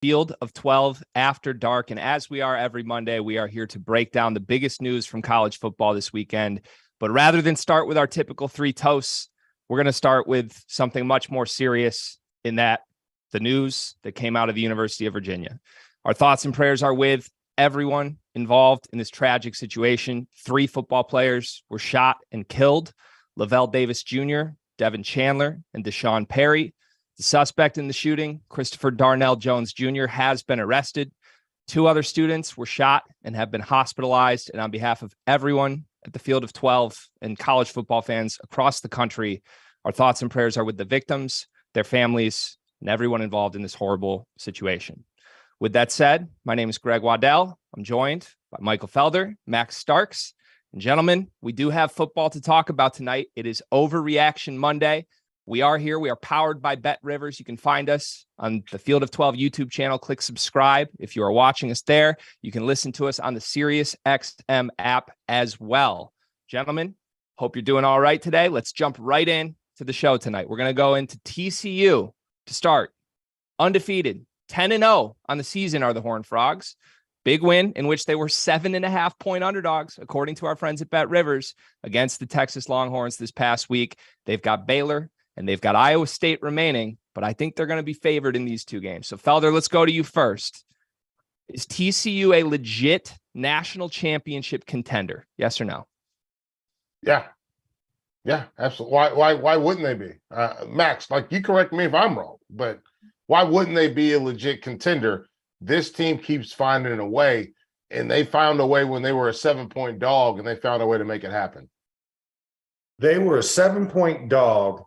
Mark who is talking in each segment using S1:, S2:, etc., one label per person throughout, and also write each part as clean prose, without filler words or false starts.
S1: Field of 12 after dark. And as we are every Monday, we are here to break down the biggest news from college football this weekend. But rather than start with our typical three toasts, we're going to start with something much more serious, in that the news that came out of the University of Virginia. Our thoughts and prayers are with everyone involved in this tragic situation. 3 football players were shot and killed: Lavelle Davis Jr., Devin Chandler, and Deshaun Perry. The suspect in the shooting, Christopher Darnell Jones Jr., has been arrested. 2 other students were shot and have been hospitalized. And on behalf of everyone at the Field of 12 and college football fans across the country, our thoughts and prayers are with the victims, their families, and everyone involved in this horrible situation. With that said, my name is Greg Waddell. I'm joined by Michael Felder, Max Starks. And gentlemen, we do have football to talk about tonight. It is Overreaction Monday. We are here. We are powered by Bet Rivers. You can find us on the Field of 12 YouTube channel. Click subscribe if you are watching us there. You can listen to us on the Sirius XM app as well. Gentlemen, hope you're doing all right today. Let's jump right in to the show tonight. We're going to go into TCU to start. Undefeated, 10-0 on the season are the Horned Frogs. Big win in which they were 7.5-point underdogs, according to our friends at Bet Rivers, against the Texas Longhorns this past week. They've got Baylor and they've got Iowa State remaining, but I think they're going to be favored in these 2 games. So, Felder, let's go to you first. Is TCU a legit national championship contender? Yes or no?
S2: Yeah, absolutely. Why wouldn't they be? Max, like, you correct me if I'm wrong, but why wouldn't they be a legit contender? This team keeps finding a way, and they found a way when they were a 7-point dog, and they found a way to make it happen.
S3: They were a 7-point dog,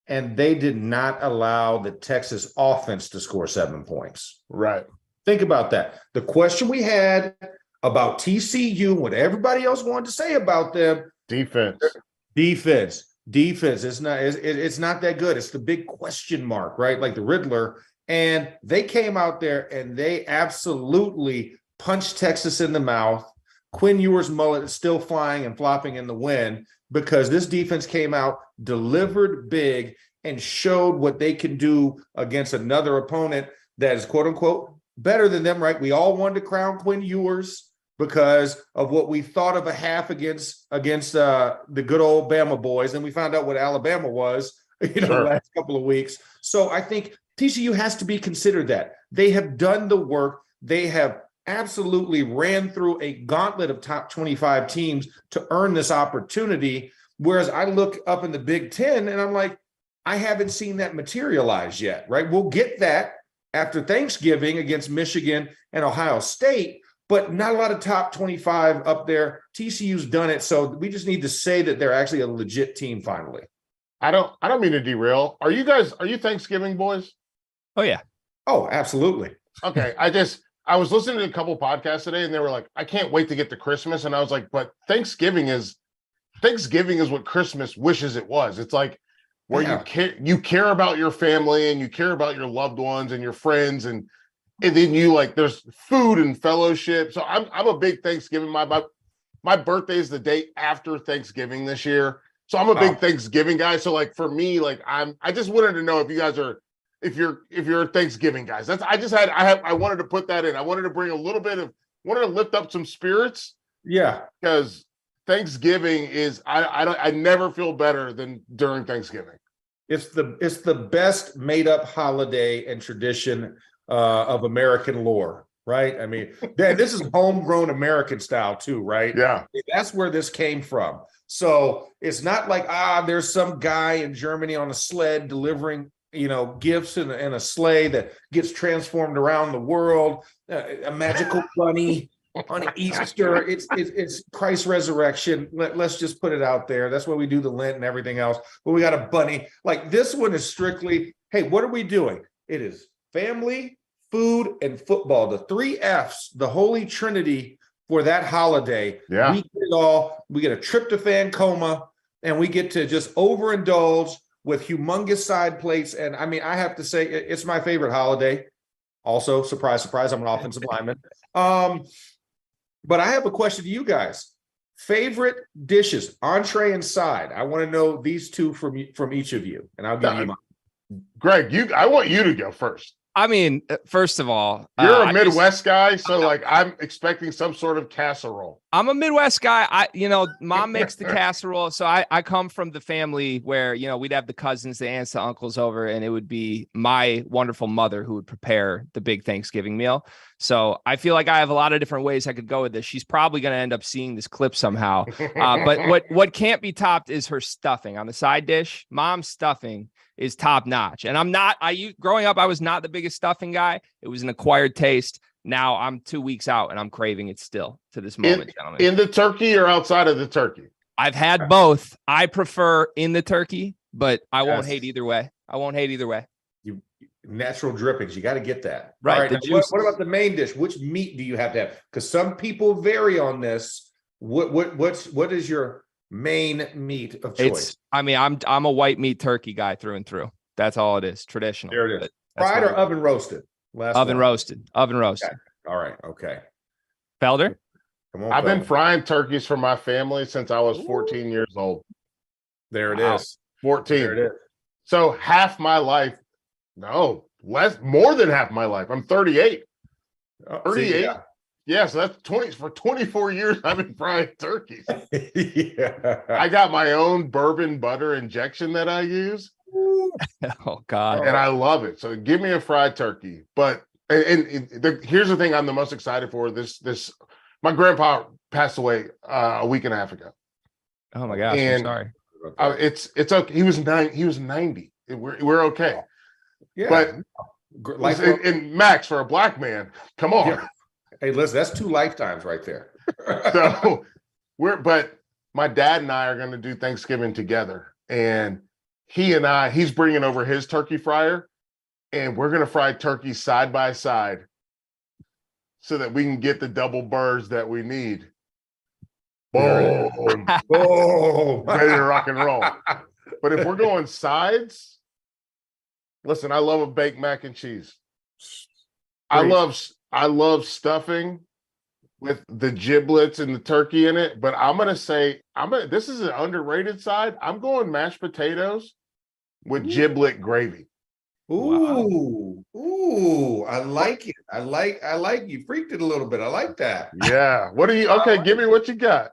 S3: and they did not allow the Texas offense to score 7 points.
S2: Right.
S3: Think about that. The question we had about TCU, what everybody else wanted to say about them:
S2: Defense.
S3: It's not that good. It's the big question mark, right? Like the Riddler. And they came out there and they absolutely punched Texas in the mouth. Quinn Ewers' mullet is still flying and flopping in the wind because this defense came out, delivered big, and showed what they can do against another opponent that is, quote unquote, better than them, right? We all wanted to crown Quinn Ewers because of what we thought of a half against the good old Bama boys. And we found out what Alabama was, the last couple of weeks. So I think TCU has to be considered that. They have done the work. They have absolutely ran through a gauntlet of top 25 teams to earn this opportunity. Whereas I look up in the Big Ten and I'm like, I haven't seen that materialize yet, right? We'll get that after Thanksgiving against Michigan and Ohio State, but not a lot of top 25 up there. TCU's done it. So we just need to say that they're actually a legit team finally.
S2: I don't mean to derail. Are you Thanksgiving boys?
S1: Oh, yeah.
S3: Oh, absolutely.
S2: Okay. I was listening to a couple podcasts today and they were like, I can't wait to get to Christmas. And I was like, but Thanksgiving is what Christmas wishes it was. It's like where you care about your family and you care about your loved ones and your friends. And then you there's food and fellowship. So I'm a big Thanksgiving. My birthday is the day after Thanksgiving this year. So I'm a big Thanksgiving guy. So for me, I just wanted to know if you guys are, if you're Thanksgiving guys. I wanted to put that in. I wanted to bring wanted to lift up some spirits.
S3: Yeah.
S2: Because Thanksgiving is, I never feel better than during Thanksgiving.
S3: It's the best made up holiday and tradition of American lore, right? I mean, this is homegrown American style too, right?
S2: Yeah.
S3: That's where this came from. So it's not like, there's some guy in Germany on a sled delivering, gifts in a sleigh that gets transformed around the world, a magical bunny on Easter. It's Christ's resurrection. Let's just put it out there. That's why we do the Lent and everything else. But we got a bunny. This one is strictly, hey, what are we doing? It is family, food, and football. The 3 F's, the holy trinity for that holiday.
S2: Yeah.
S3: We get it all. We get a tryptophan coma, and we get to just overindulge with humongous side plates. And I mean, I have to say, it's my favorite holiday. Also, surprise, surprise, I'm an offensive lineman. But I have a question to you guys. Favorite dishes, entree and side. I want to know these 2 from each of you, and I'll give you mine.
S2: Greg, I want you to go first.
S1: I mean, first of all,
S2: you're a Midwest guy, so like I'm expecting some sort of casserole.
S1: I'm a Midwest guy. Mom makes the casserole. So I come from the family where, we'd have the cousins, the aunts, the uncles over, and it would be my wonderful mother who would prepare the big Thanksgiving meal. So I feel like I have a lot of different ways I could go with this. She's probably going to end up seeing this clip somehow. But what can't be topped is her stuffing on the side dish. Mom's stuffing is top notch. And growing up, I was not the biggest stuffing guy. It was an acquired taste. Now I'm 2 weeks out and I'm craving it still to this moment, gentlemen.
S2: In the turkey or outside of the turkey?
S1: I've had both. I prefer in the turkey, but I won't hate either way.
S3: You natural drippings. You got to get that.
S1: Right.
S3: All right. What about the main dish? Which meat do you have to have? Because some people vary on this. What is your main meat of choice?
S1: I'm a white meat turkey guy through and through. That's all it is. Traditional.
S3: There it is. Fried or oven roasted?
S1: Oven roasted.
S3: Okay. All right. Okay.
S1: Felder?
S3: Come on,
S2: I've been frying turkeys for my family since I was 14 years old.
S3: There it is.
S2: 14.
S3: There it is.
S2: So half my life, more than half my life. I'm 38. 38. So that's 20 for 24 years. I've been frying turkeys.
S3: Yeah.
S2: I got my own bourbon butter injection that I use.
S1: Oh God.
S2: And I love it. So give me a fried turkey. But here's the thing I'm the most excited for. This my grandpa passed away a week and a half ago.
S1: Oh my gosh, I'm sorry.
S2: It's okay. He was 90. We're okay.
S3: Yeah.
S2: But and Max, for a black man, come on.
S3: Yeah. Hey, listen, that's 2 lifetimes right there.
S2: So but my dad and I are going to do Thanksgiving together, and he's bringing over his turkey fryer, and we're going to fry turkey side by side so that we can get the double burrs that we need. Boom. Boom. Ready to rock and roll. But if we're going sides, listen, I love a baked mac and cheese. I love stuffing with the giblets and the turkey in it, but I'm going to say this is an underrated side. I'm going mashed potatoes with giblet gravy.
S3: Ooh, wow. Ooh, I like it. I like you freaked it a little bit. I like that.
S2: Yeah. What do you? Okay, give me what you got.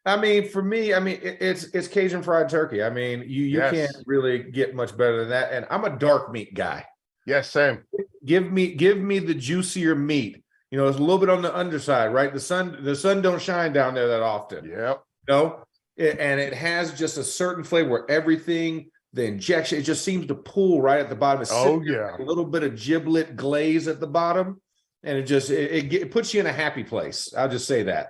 S3: I mean, for me, it's Cajun fried turkey. I mean, you can't really get much better than that. And I'm a dark meat guy.
S2: Yes, same.
S3: Give me the juicier meat. It's a little bit on the underside, right? The sun don't shine down there that often.
S2: Yep.
S3: And it has just a certain flavor where everything. The injection, it just seems to pull right at the bottom. It's a little bit of giblet glaze at the bottom, and it puts you in a happy place. I'll just say that.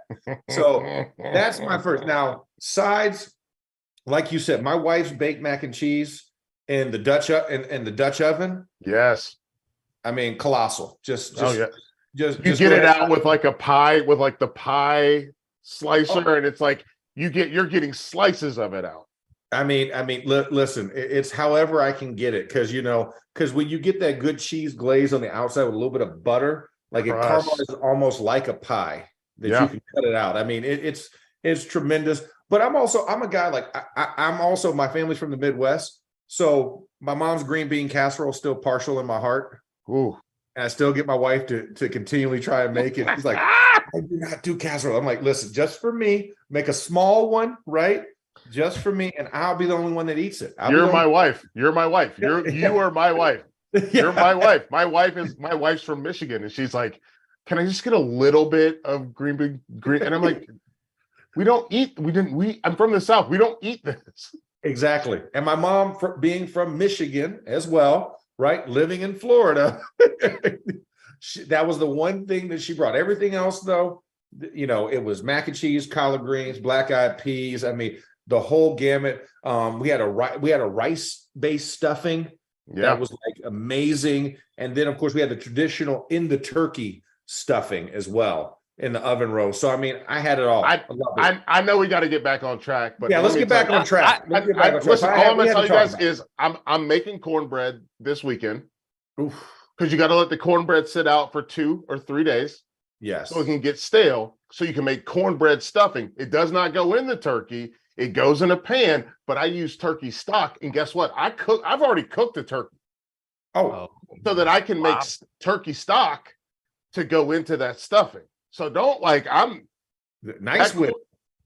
S3: So that's my first. Now sides, like you said, my wife's baked mac and cheese in the Dutch oven.
S2: Yes,
S3: I mean colossal. Just
S2: you get it out with like a pie, with like the pie slicer, and it's like you're getting slices of it out.
S3: I mean, listen, it's however I can get it. Cause when you get that good cheese glaze on the outside with a little bit of butter, like it caramelizes almost like a pie that you can cut it out. I mean, it's tremendous, but I'm a guy, like I'm also, my family's from the Midwest. So my mom's green bean casserole is still partial in my heart.
S2: Ooh.
S3: And I still get my wife to continually try and make it. She's like, I do not do casserole. I'm like, listen, just for me, make a small one, right? Just for me, and I'll be the only one that eats it.
S2: You're my wife. You are my wife. You're my wife. My wife's from Michigan, and she's like, "Can I just get a little bit of green bean?" And I'm like, I'm from the South. We don't eat this.
S3: Exactly. And my mom, being from Michigan as well, right? Living in Florida, that was the one thing that she brought. Everything else, though, it was mac and cheese, collard greens, black-eyed peas. I mean, the whole gamut. We had a rice-based stuffing that was like amazing, and then of course we had the traditional in the turkey stuffing as well in the oven roast. So I mean, I had it all.
S2: I know we got to get back on track, but
S3: let's get back on track.
S2: Listen, all I'm going to tell you guys is I'm making cornbread this weekend because you got to let the cornbread sit out for 2 or 3 days.
S3: Yes,
S2: so it can get stale. So you can make cornbread stuffing. It does not go in the turkey. It goes in a pan, but I use turkey stock. And guess what? I've already cooked the turkey. so that I can make turkey stock to go into that stuffing. So don't I'm
S3: nice with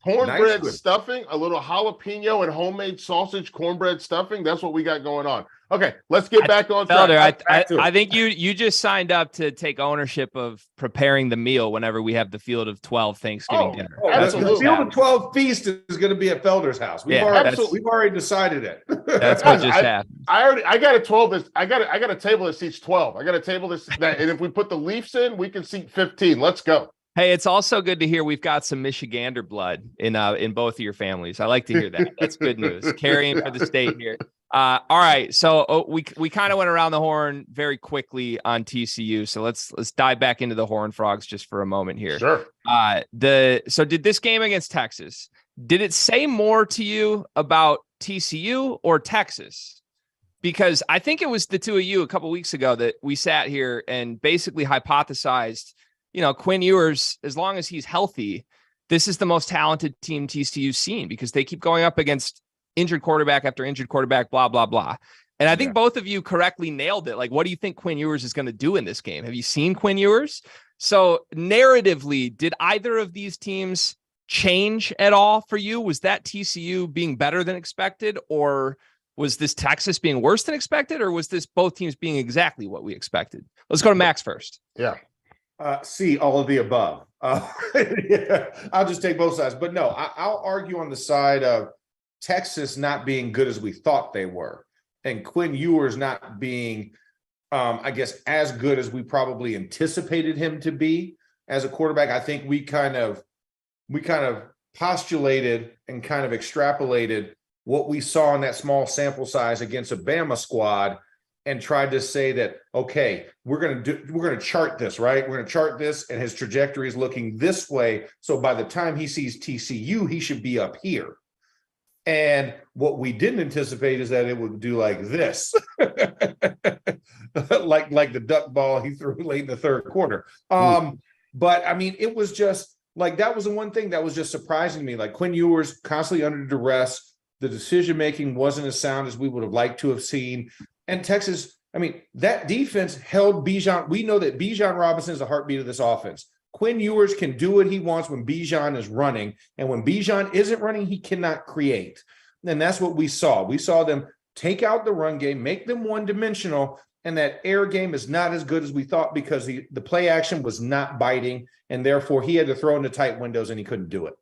S2: cornbread stuffing, a little jalapeno and homemade sausage cornbread stuffing. That's what we got going on. Okay, let's get back on track.
S1: Felder, I think you just signed up to take ownership of preparing the meal whenever we have the Field of 12 Thanksgiving dinner.
S3: The Field of 12 feast is going to be at Felder's house. We've already decided it.
S1: That's what just happened.
S2: I got a 12. I got a table that seats 12. I got a table and if we put the Leafs in, we can seat 15. Let's go.
S1: Hey, it's also good to hear we've got some Michigander blood in both of your families. I like to hear that. That's good news. Carrying for the state here. All right, so we kind of went around the horn very quickly on TCU. So let's dive back into the Horned Frogs just for a moment here.
S2: Sure.
S1: So did this game against Texas, did it say more to you about TCU or Texas? Because I think it was the two of you a couple weeks ago that we sat here and basically hypothesized, Quinn Ewers, as long as he's healthy, this is the most talented team TCU's seen because they keep going up against injured quarterback after injured quarterback, blah, blah, blah. And I think both of you correctly nailed it. What do you think Quinn Ewers is going to do in this game? Have you seen Quinn Ewers? So narratively, did either of these teams change at all for you? Was that TCU being better than expected, or was this Texas being worse than expected, or was this both teams being exactly what we expected? Let's go to Max first.
S2: Yeah.
S3: See all of the above. I'll just take both sides. But no, I'll argue on the side of Texas not being good as we thought they were, and Quinn Ewers not being, I guess, as good as we probably anticipated him to be as a quarterback. I think we kind of postulated and kind of extrapolated what we saw in that small sample size against a Bama squad and tried to say that, okay, we're going to chart this, right? We're going to chart this, and his trajectory is looking this way. So by the time he sees TCU, he should be up here. And what we didn't anticipate is that it would do like this, like the duck ball he threw late in the third quarter. But I mean, it was just that was the one thing that was just surprising me. Quinn Ewers constantly under duress. The decision-making wasn't as sound as we would have liked to have seen. And Texas, I mean, that defense held Bijan. We know that Bijan Robinson is the heartbeat of this offense. Quinn Ewers can do what he wants when Bijan is running. And when Bijan isn't running, he cannot create. And that's what we saw. We saw them take out the run game, make them one-dimensional, and that air game is not as good as we thought because the play action was not biting, and therefore he had to throw into tight windows, and he couldn't do it.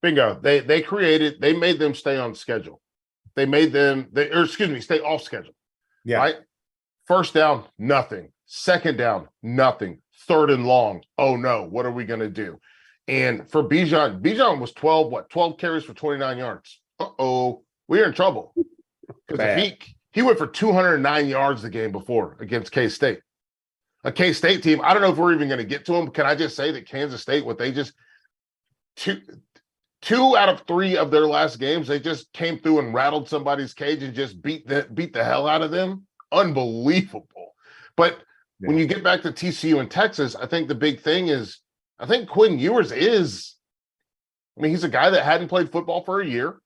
S2: Bingo. They made them stay on schedule. They made them, stay off schedule.
S3: Yeah.
S2: Right? First down, nothing. Second down, nothing. Third and long. Oh no, what are we going to do? And for Bijan was 12 carries for 29 yards. Uh-oh, we're in trouble. Because he went for 209 yards the game before against K-State. A K-State team, I don't know if we're even going to get to them. Can I just say that Kansas State, two out of three of their last games, they just came through and rattled somebody's cage and just beat the hell out of them. Unbelievable. But when you get back to TCU and Texas, I think the big thing is, I think Quinn Ewers he's a guy that hadn't played football for a year.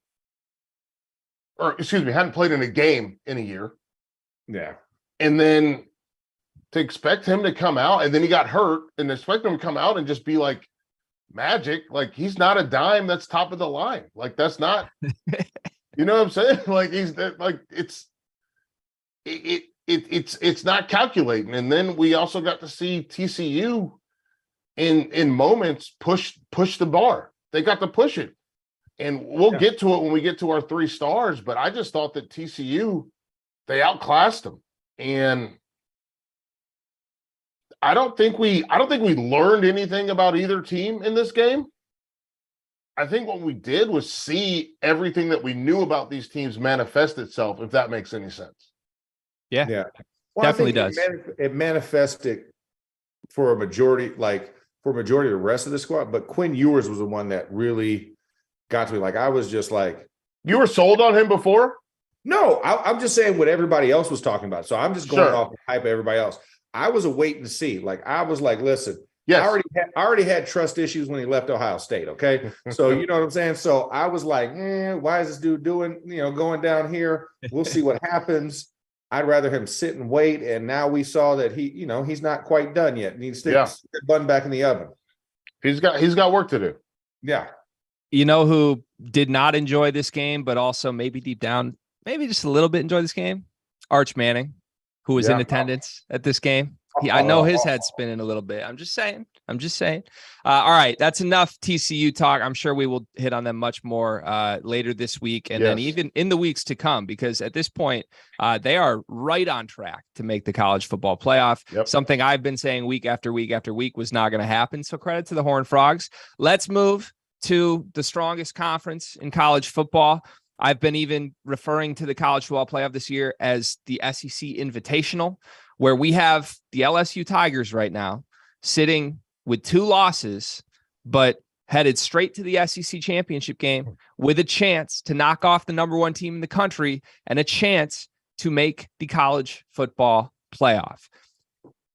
S2: Hadn't played in a game in a year.
S3: Yeah.
S2: And then to expect him to come out, and then he got hurt, and expect him to come out and just be like magic, he's not a dime that's top of the line. That's not, you know what I'm saying? It's not calculating. And then we also got to see TCU in moments push the bar. They got to push it. And we'll get to it when we get to our 3 stars, but I just thought that TCU, they outclassed them. And I don't think we learned anything about either team in this game. I think what we did was see everything that we knew about these teams manifest itself, if that makes any sense.
S1: Yeah. Well, definitely does.
S3: It manifested for a majority of the rest of the squad, but Quinn Ewers was the one that really got to me. I was just
S2: you were sold on him before?
S3: No, I'm just saying what everybody else was talking about. So I'm just going off the hype of everybody else. I was waiting to see. I was listen, yes. I already had trust issues when he left Ohio State. Okay. So you know what I'm saying? So I was why is this dude going down here? We'll see what happens. I'd rather him sit and wait. And now we saw that he's not quite done yet. Needs to stick the bun back in the oven.
S2: He's got work to do.
S3: Yeah.
S1: You know who did not enjoy this game, but also maybe deep down, maybe just a little bit enjoy this game? Arch Manning, who was in attendance at this game. I know his head's spinning a little bit. I'm just saying. All right, that's enough TCU talk. I'm sure we will hit on them much more later this week and then even in the weeks to come, because at this point, they are right on track to make the college football playoff. Something I've been saying week after week after week was not going to happen. So credit to the Horned Frogs. Let's move to the strongest conference in college football. I've been even referring to the college football playoff this year as the SEC Invitational, where we have the LSU Tigers right now sitting with 2 losses, but headed straight to the SEC championship game with a chance to knock off the number 1 team in the country and a chance to make the college football playoff.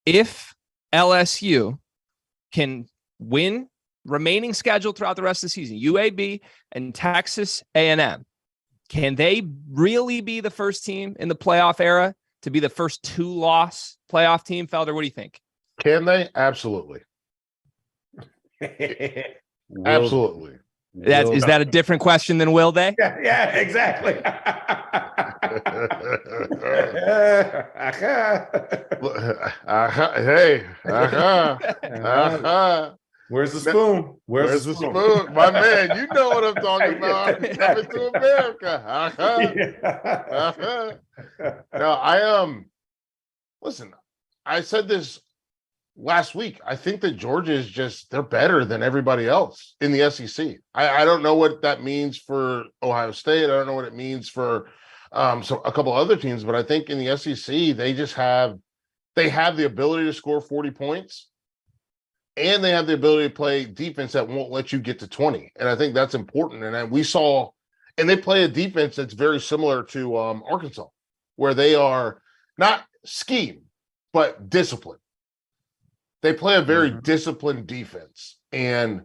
S1: If LSU can win remaining schedule throughout the rest of the season, UAB and Texas A&M, can they really be the first team in the playoff era to be the first 2-loss playoff team? Felder, what do you think?
S2: Can they? Absolutely. Absolutely.
S1: Is that a different question than will they?
S3: Yeah, exactly. Where's the spoon? Where's the spoon?
S2: My man, you know what I'm talking about. Coming to America. No, listen, I said this last week. I think that Georgia is they're better than everybody else in the SEC. I don't know what that means for Ohio State. I don't know what it means for a couple other teams, but I think in the SEC, they have the ability to score 40 points. And they have the ability to play defense that won't let you get to 20. And I think that's important. And they play a defense that's very similar to Arkansas, where they are not scheme, but discipline. They play a very disciplined defense. And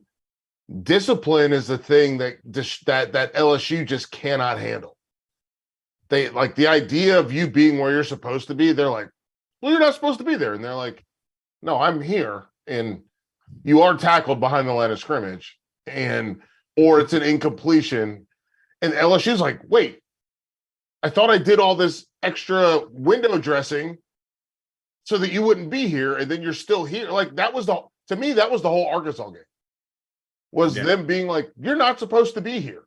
S2: discipline is the thing that LSU just cannot handle. They like the idea of you being where you're supposed to be. They're like, well, you're not supposed to be there. And they're like, no, I'm here. And you are tackled behind the line of scrimmage, or it's an incompletion. And LSU's like, wait, I thought I did all this extra window dressing so that you wouldn't be here, and then you're still here. Like to me, that was the whole Arkansas game. Was them being like, you're not supposed to be here.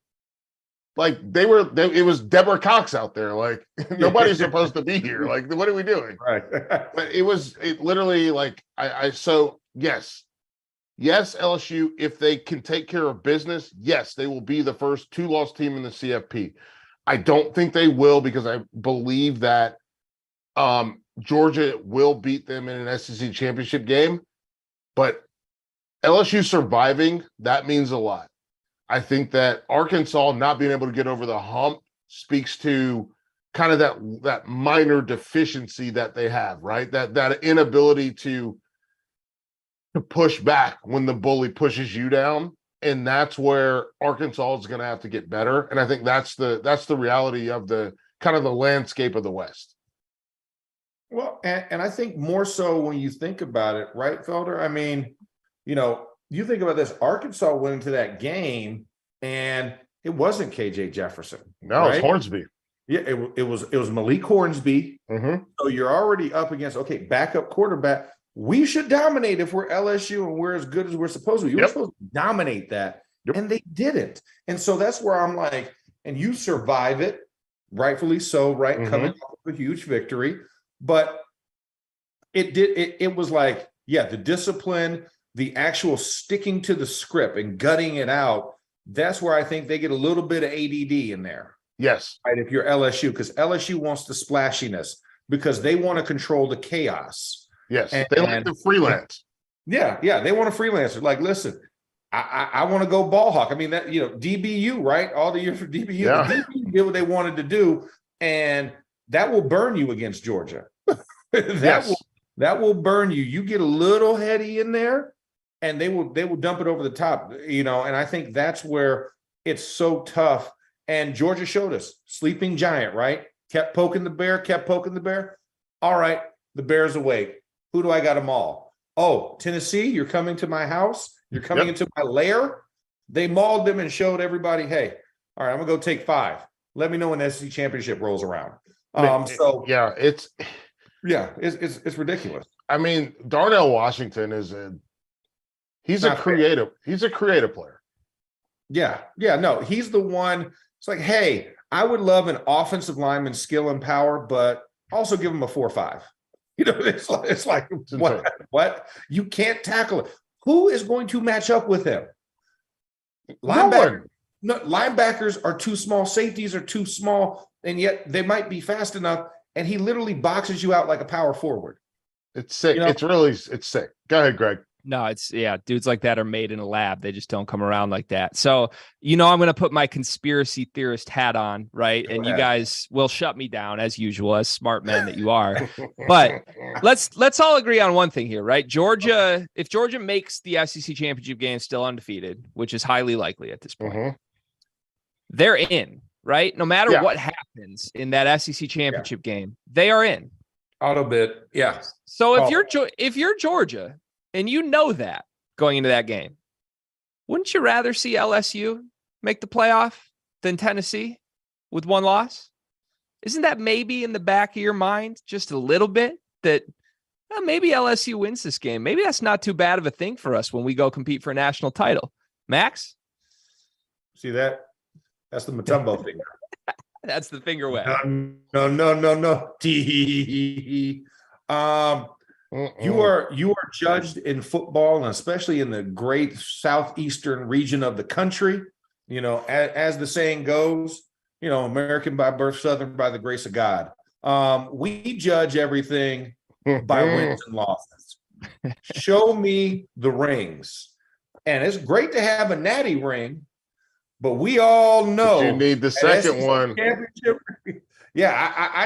S2: Like it was Deborah Cox out there. Like nobody's supposed to be here. Like, what are we doing?
S3: Right.
S2: But it literally like, Yes, LSU, if they can take care of business, yes, they will be the first 2-loss team in the CFP. I don't think they will, because I believe that Georgia will beat them in an SEC championship game. But LSU surviving, that means a lot. I think that Arkansas not being able to get over the hump speaks to kind of that minor deficiency that they have, right? That inability to push back when the bully pushes you down. And that's where Arkansas is going to have to get better. And I think that's the reality of the kind of the landscape of the West.
S3: Well, and I think more so when you think about it, right, Felder? I mean, you think about this, Arkansas went into that game and it wasn't KJ Jefferson.
S2: No,
S3: right?
S2: It's Hornsby.
S3: Yeah, it was Malik Hornsby.
S2: Mm-hmm.
S3: So you're already up against, backup quarterback. We should dominate if we're LSU and we're as good as we're supposed to be. You're supposed to dominate that.
S2: Yep.
S3: And they didn't. And so that's where I'm like, and you survive it, rightfully so, right?
S2: Mm-hmm.
S3: Coming off of a huge victory. But it was like, the discipline, the actual sticking to the script and gutting it out. That's where I think they get a little bit of ADD in there.
S2: Yes.
S3: Right. If you're LSU, because LSU wants the splashiness, because they want to control the chaos.
S2: Yes, they like the freelance.
S3: Yeah, they want a freelancer. Like, listen, I want to go ball hawk. I mean, that DBU, right? All the years for DBU, the DBU did what they wanted to do, and that will burn you against Georgia. That will burn you. You get a little heady in there, and they will dump it over the top. And I think that's where it's so tough. And Georgia showed us sleeping giant, right? kept poking the bear. All right, the bear's awake. Who do I got them all? Oh, Tennessee, you're coming to my house. You're coming into my lair. They mauled them and showed everybody, hey, all right, I'm going to go take 5. Let me know when the SEC championship rolls around. It's ridiculous.
S2: I mean, Darnell Washington he's a creative player.
S3: No, he's the one. It's like, hey, I would love an offensive lineman skill and power, but also give him a 4.5. It's like what? You can't tackle it. Who is going to match up with him? Linebackers are too small. Safeties are too small, and yet they might be fast enough. And he literally boxes you out like a power forward.
S2: It's sick. It's sick. Go ahead, Greg.
S1: No, dudes like that are made in a lab. They just don't come around like that. So, I'm going to put my conspiracy theorist hat on, right? And you guys will shut me down as usual, as smart men that you are. But let's all agree on one thing here, right? Georgia, if Georgia makes the SEC championship game still undefeated, which is highly likely at this point, they're in, right? No matter what happens in that SEC championship game, they are in.
S3: Auto bid, yeah.
S1: So if you're Georgia, and you know that going into that game, wouldn't you rather see LSU make the playoff than Tennessee with 1 loss? Isn't that maybe in the back of your mind just a little bit that maybe LSU wins this game? Maybe that's not too bad of a thing for us when we go compete for a national title. Max?
S3: See that? That's the Mutombo finger.
S1: That's the finger wag.
S3: No. You are judged in football, and especially in the great southeastern region of the country. As the saying goes, American by birth, Southern by the grace of God. We judge everything by wins and losses. Show me the rings, and it's great to have a natty ring, but we all know
S2: you need the second one.
S3: I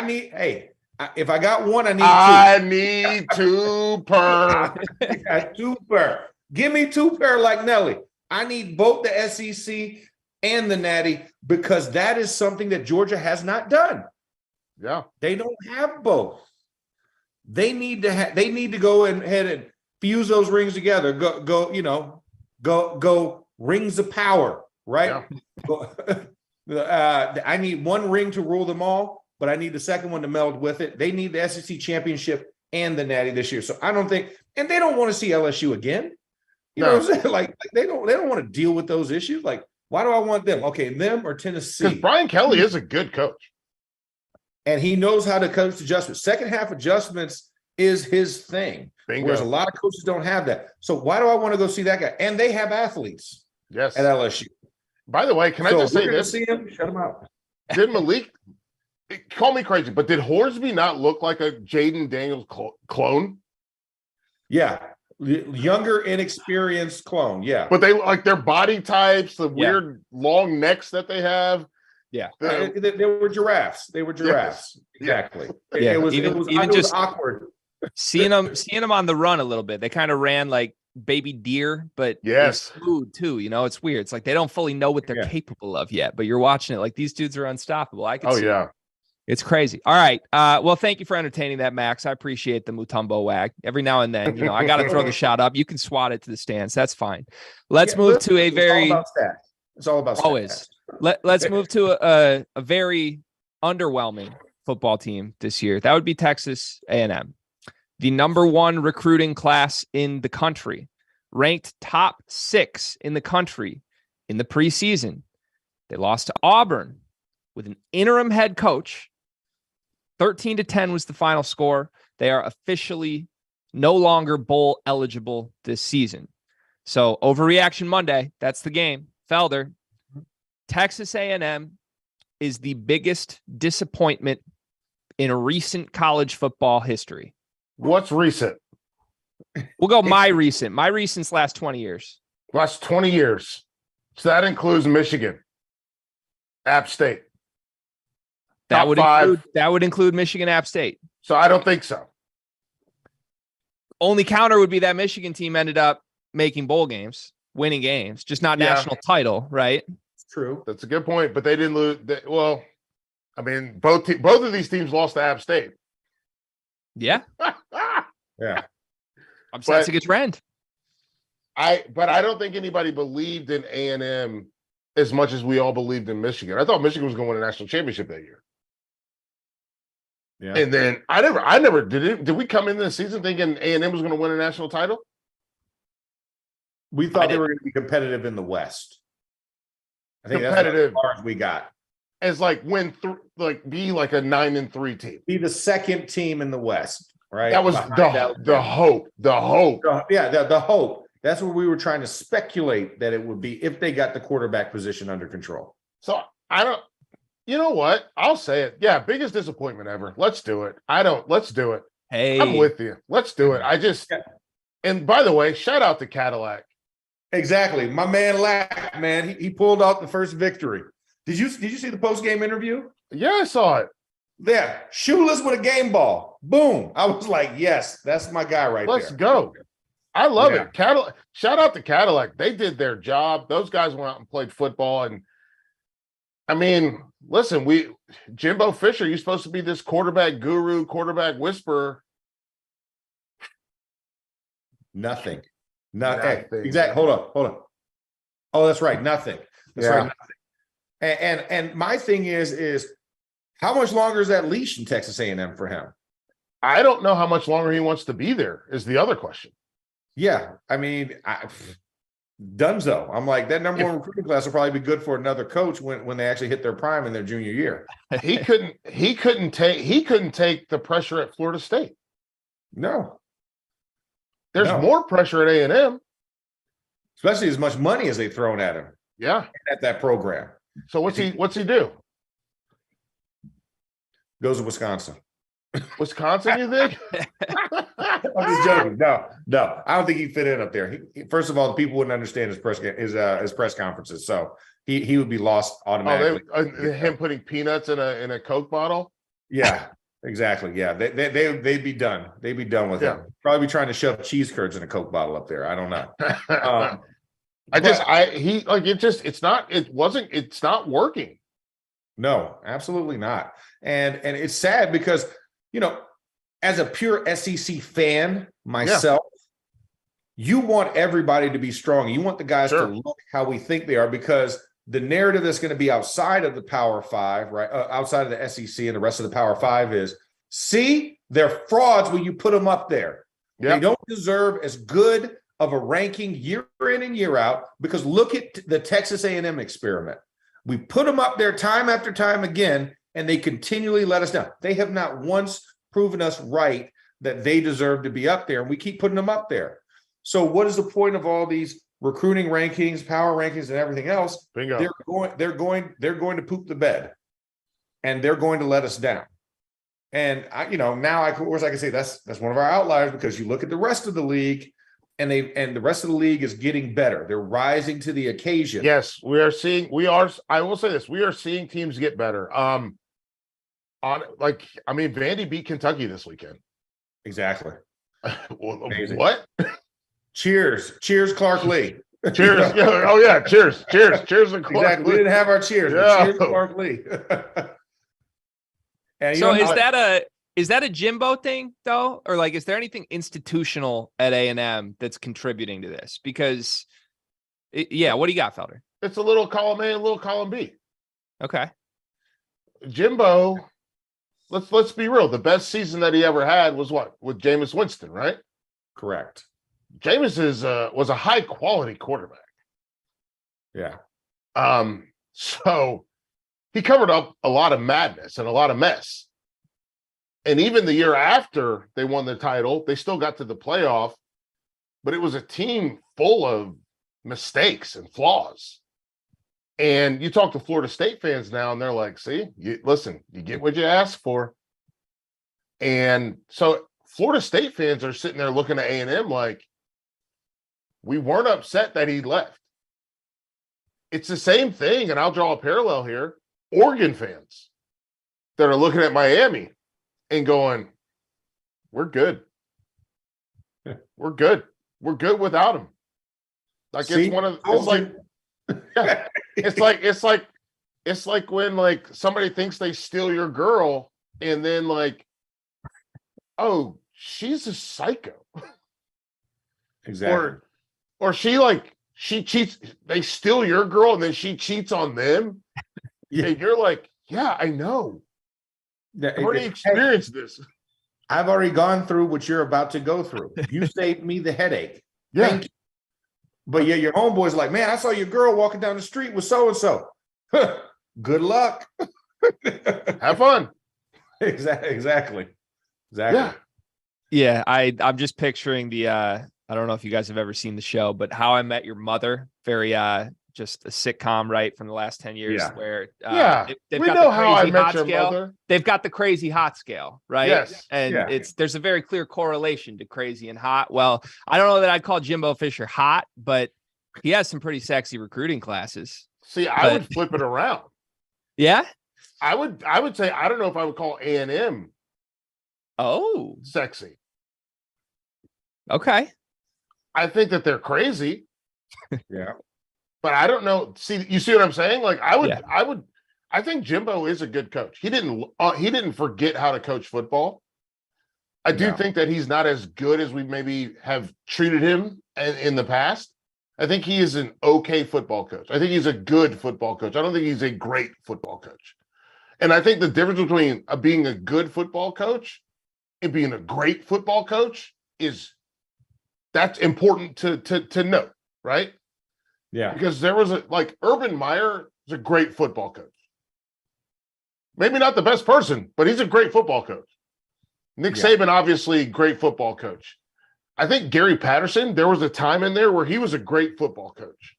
S3: need. Hey. If I got one, I
S2: need 2 per.
S3: I got 2 per. Give me 2 per like Nelly. I need both the SEC and the Natty because that is something that Georgia has not done.
S2: Yeah,
S3: they don't have both. They need to go ahead and fuse those rings together. Go rings of power, right? Yeah. I need 1 ring to rule them all. But I need the second one to meld with it. They need the SEC championship and the Natty this year. So I don't think, and they don't want to see LSU again. You know what I'm saying? Like they don't want to deal with those issues. Like, why do I want them? Okay, them or Tennessee?
S2: Because Brian Kelly is a good coach.
S3: And he knows how to coach adjustments. Second half adjustments is his thing.
S2: Bingo.
S3: Whereas a lot of coaches don't have that. So why do I want to go see that guy? And they have athletes at LSU.
S2: By the way, can I just say this?
S3: See him? Shut him out.
S2: Did Malik call me crazy, but did Horsby not look like a Jaden Daniels clone?
S3: Yeah. Younger, inexperienced clone. Yeah.
S2: But they like their body types, the weird long necks that they have.
S3: Yeah. They were giraffes. Yes. Exactly.
S1: Yeah.
S3: It was awkward.
S1: Seeing them on the run a little bit. They kind of ran like baby deer, but smooth too. It's weird. It's like they don't fully know what they're capable of yet, but you're watching it like these dudes are unstoppable. I can see it. It's crazy. All right. Well, thank you for entertaining that, Max. I appreciate the Mutombo wag. Every now and then, I got to throw the shot up. You can swat it to the stands. That's fine. Let's move to a very.
S3: It's all about stats.
S1: Always. Let's move to a very underwhelming football team this year. That would be Texas A&M, the #1 recruiting class in the country, ranked top 6 in the country in the preseason. They lost to Auburn with an interim head coach. 13-10 was the final score. They are officially no longer bowl eligible this season. So Overreaction Monday, that's the game. Felder, Texas A&M is the biggest disappointment in recent college football history.
S2: What's recent?
S1: We'll go my recent's last 20 years.
S2: Last 20 years. So that includes Michigan, App State.
S1: That would include Michigan, App State.
S2: So I don't think so.
S1: Only counter would be that Michigan team ended up making bowl games, winning games, just not national title, right?
S3: It's true.
S2: That's a good point, but they didn't lose. I mean, both of these teams lost to App State.
S1: Yeah.
S3: Yeah.
S1: That's a good trend.
S2: But I don't think anybody believed in A&M as much as we all believed in Michigan. I thought Michigan was going to win a national championship that year.
S3: Yeah.
S2: And then I never did we come into the season thinking A&M was going to win a national title?
S3: We thought they were going to be competitive in the West. I think
S2: competitive
S3: that's as far as we got.
S2: As like be like a 9-3 team.
S3: Be the second team in the West, right?
S2: That was the hope. The hope.
S3: The hope. That's what we were trying to speculate that it would be if they got the quarterback position under control.
S2: So you know what? I'll say it. Yeah, biggest disappointment ever. Let's do it. Let's do it.
S1: Hey,
S2: I'm with you. Let's do it. And by the way, shout out to Cadillac.
S3: Exactly. My man Lack, man. He pulled out the first victory. Did you see the post-game interview?
S2: Yeah, I saw it.
S3: Yeah. Shoeless with a game ball. Boom. I was like, yes, that's my guy right there.
S2: Let's go. I love it. Cadillac. Shout out to Cadillac. They did their job. Those guys went out and played football. And I mean, listen, Jimbo Fisher, you're supposed to be this quarterback guru, quarterback whisperer.
S3: Nothing. Exactly. Hold on. Oh, that's right. Nothing. That's right. Nothing. And my thing is how much longer is that leash in Texas A&M for him?
S2: I don't know how much longer he wants to be there is the other question.
S3: Yeah. I mean, Dunzo. I'm like, that number one recruiting class will probably be good for another coach when they actually hit their prime in their junior year.
S2: He couldn't take the pressure at Florida State.
S3: No.
S2: There's more pressure at A&M.
S3: Especially as much money as they've thrown at him.
S2: Yeah.
S3: At that program.
S2: So what's he do?
S3: Goes to Wisconsin.
S2: Wisconsin, you think?
S3: I'm just joking. No. I don't think he'd fit in up there. First of all, the people wouldn't understand his press conferences, so he would be lost automatically.
S2: Him putting peanuts in a Coke bottle.
S3: Yeah, exactly. Yeah, they'd be done. They'd be done with him. Probably be trying to shove cheese curds in a Coke bottle up there. I don't know. It's not working. No, absolutely not. And it's sad because, as a pure SEC fan myself, you want everybody to be strong. You want the guys to look how we think they are, because the narrative that's going to be outside of the Power Five, right? Outside of the SEC and the rest of the Power Five is, see, they're frauds when you put them up there. Yep. They don't deserve as good of a ranking year in and year out, because look at the Texas A&M experiment. We put them up there time after time again, and they continually let us down. They have not once proven us right that they deserve to be up there, and we keep putting them up there. So what is the point of all these recruiting rankings, power rankings, and everything else?
S2: Bingo.
S3: They're going to poop the bed, and they're going to let us down. And now I can say that's one of our outliers, because you look at the rest of the league, and the rest of the league is getting better. They're rising to the occasion.
S2: Yes, I will say this. We are seeing teams get better. Vandy beat Kentucky this weekend.
S3: Exactly.
S2: What? Cheers,
S3: Clark Lee.
S2: Cheers. Cheers to Clark
S3: Lee. We didn't have our cheers.
S2: Yeah.
S3: Cheers to Clark Lee.
S1: And is that a Jimbo thing though, or is there anything institutional at A&M that's contributing to this? Because what do you got, Felder?
S2: It's a little column A, a little column B.
S1: Okay.
S2: Jimbo, let's be real. The best season that he ever had was with Jameis Winston, right?
S3: Correct.
S2: Jameis was a high quality quarterback.
S3: Yeah.
S2: So he covered up a lot of madness and a lot of mess. And even the year after they won the title, they still got to the playoff, but it was a team full of mistakes and flaws. And you talk to Florida State fans now, and they're like, see, you get what you ask for. And so Florida State fans are sitting there looking at A&M like, we weren't upset that he left. It's the same thing, and I'll draw a parallel here. Oregon fans that are looking at Miami and going, we're good. We're good. We're good without him. It's like It's like when like somebody thinks they steal your girl and then like, oh, she's a psycho.
S3: Exactly.
S2: Or she cheats, they steal your girl and then she cheats on them.
S3: Yeah.
S2: And you're like, yeah, I know. I've already experienced this.
S3: I've already gone through what you're about to go through. You saved me the headache.
S2: Yeah.
S3: Thank you. But yeah, your homeboy's like, man, I saw your girl walking down the street with so-and-so. Good luck.
S2: Have fun.
S3: Exactly.
S1: Yeah. I'm just picturing the I don't know if you guys have ever seen the show, but How I Met Your Mother, very just a sitcom, right, from the last 10 years where they've
S2: we
S1: got
S2: know
S1: the
S2: How I
S1: crazy
S2: Met
S1: hot
S2: Your
S1: scale.
S2: Mother.
S1: They've got the crazy hot scale, right?
S2: Yes.
S1: And there's a very clear correlation to crazy and hot. Well, I don't know that I'd call Jimbo Fisher hot, but he has some pretty sexy recruiting classes.
S2: See, I would flip it around.
S1: Yeah?
S2: I would say, I don't know if I would call A&M sexy.
S1: Okay.
S2: I think that they're crazy.
S3: Yeah.
S2: But I don't know. See, you see what I'm saying? Like I think Jimbo is a good coach. He didn't forget how to coach football. I do think that he's not as good as we maybe have treated him in the past. I think he is an okay football coach. I think he's a good football coach. I don't think he's a great football coach. And I think the difference between being a good football coach and being a great football coach that's important to note, right?
S3: Yeah.
S2: Because there was Urban Meyer is a great football coach. Maybe not the best person, but he's a great football coach. Nick Saban, obviously, great football coach. I think Gary Patterson, there was a time in there where he was a great football coach.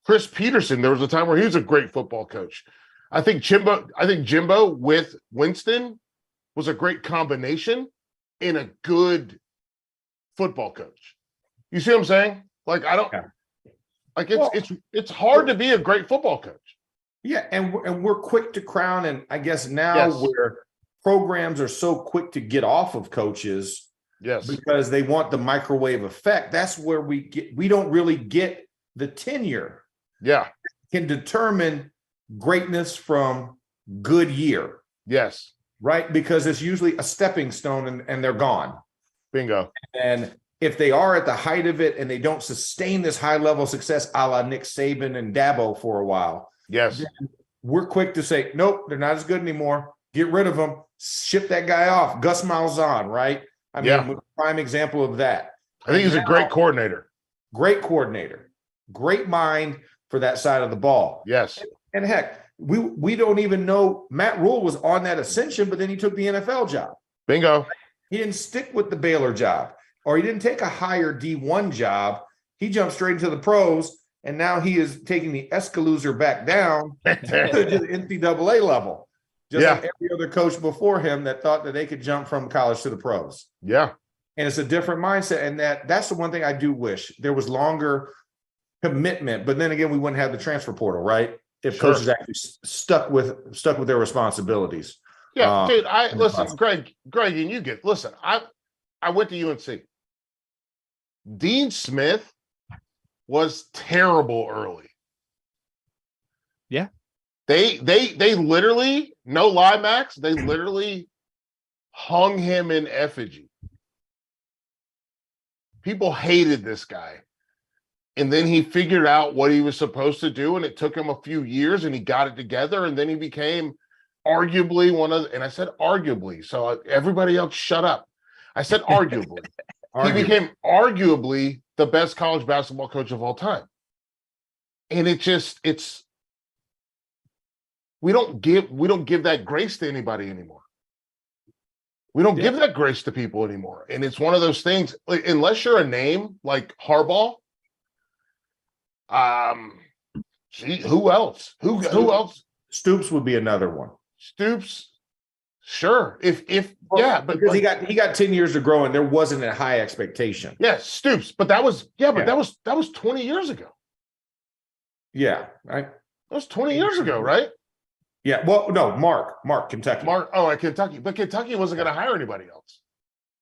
S2: Chris Peterson, there was a time where he was a great football coach. I think Jimbo with Winston was a great combination and a good football coach. You see what I'm saying? Like it's hard to be a great football coach.
S3: Yeah, and we're quick to crown, and I guess now where programs are so quick to get off of coaches, because they want the microwave effect. That's where we don't really get the tenure. Yeah, can determine greatness from good year.
S2: Yes,
S3: right, because it's usually a stepping stone, and they're gone.
S2: Bingo.
S3: And if they are at the height of it and they don't sustain this high level of success, a la Nick Saban and Dabo for a while, we're quick to say, nope, they're not as good anymore. Get rid of them. Ship that guy off. Gus Malzahn, right? I mean, prime example of that.
S2: I think he's a great coordinator.
S3: Great coordinator. Great mind for that side of the ball.
S2: Yes.
S3: And heck, we don't even know Matt Rule was on that ascension, but then he took the NFL job.
S2: Bingo.
S3: He didn't stick with the Baylor job, or he didn't take a higher D1 job. He jumped straight into the pros, and now he is taking the Escalooser back down to the NCAA level, just like every other coach before him that thought that they could jump from college to the pros.
S2: Yeah.
S3: And it's a different mindset, and that's the one thing I do wish. There was longer commitment, but then again, we wouldn't have the transfer portal, right? If coaches actually stuck with their responsibilities.
S2: Yeah, dude, listen, Greg, and you listen, I went to UNC. Dean Smith was terrible early.
S1: Yeah.
S2: They literally, no lie, Max, they literally hung him in effigy. People hated this guy. And then he figured out what he was supposed to do, and it took him a few years, and he got it together, and then he became arguably and I said arguably, so everybody else shut up. I said arguably. He became arguably the best college basketball coach of all time. And we don't give that grace to anybody anymore. We don't give that grace to people anymore. And it's one of those things, like, unless you're a name like Harbaugh, who else? Who else?
S3: Stoops would be another one.
S2: Stoops, sure. But
S3: because he got 10 years to grow, and there wasn't a high expectation.
S2: Yeah, Stoops, but that was 20 years ago.
S3: Yeah, right.
S2: That was 20 years ago, right?
S3: Yeah. Well, no, Mark, Kentucky.
S2: At Kentucky, but Kentucky wasn't going to hire anybody else.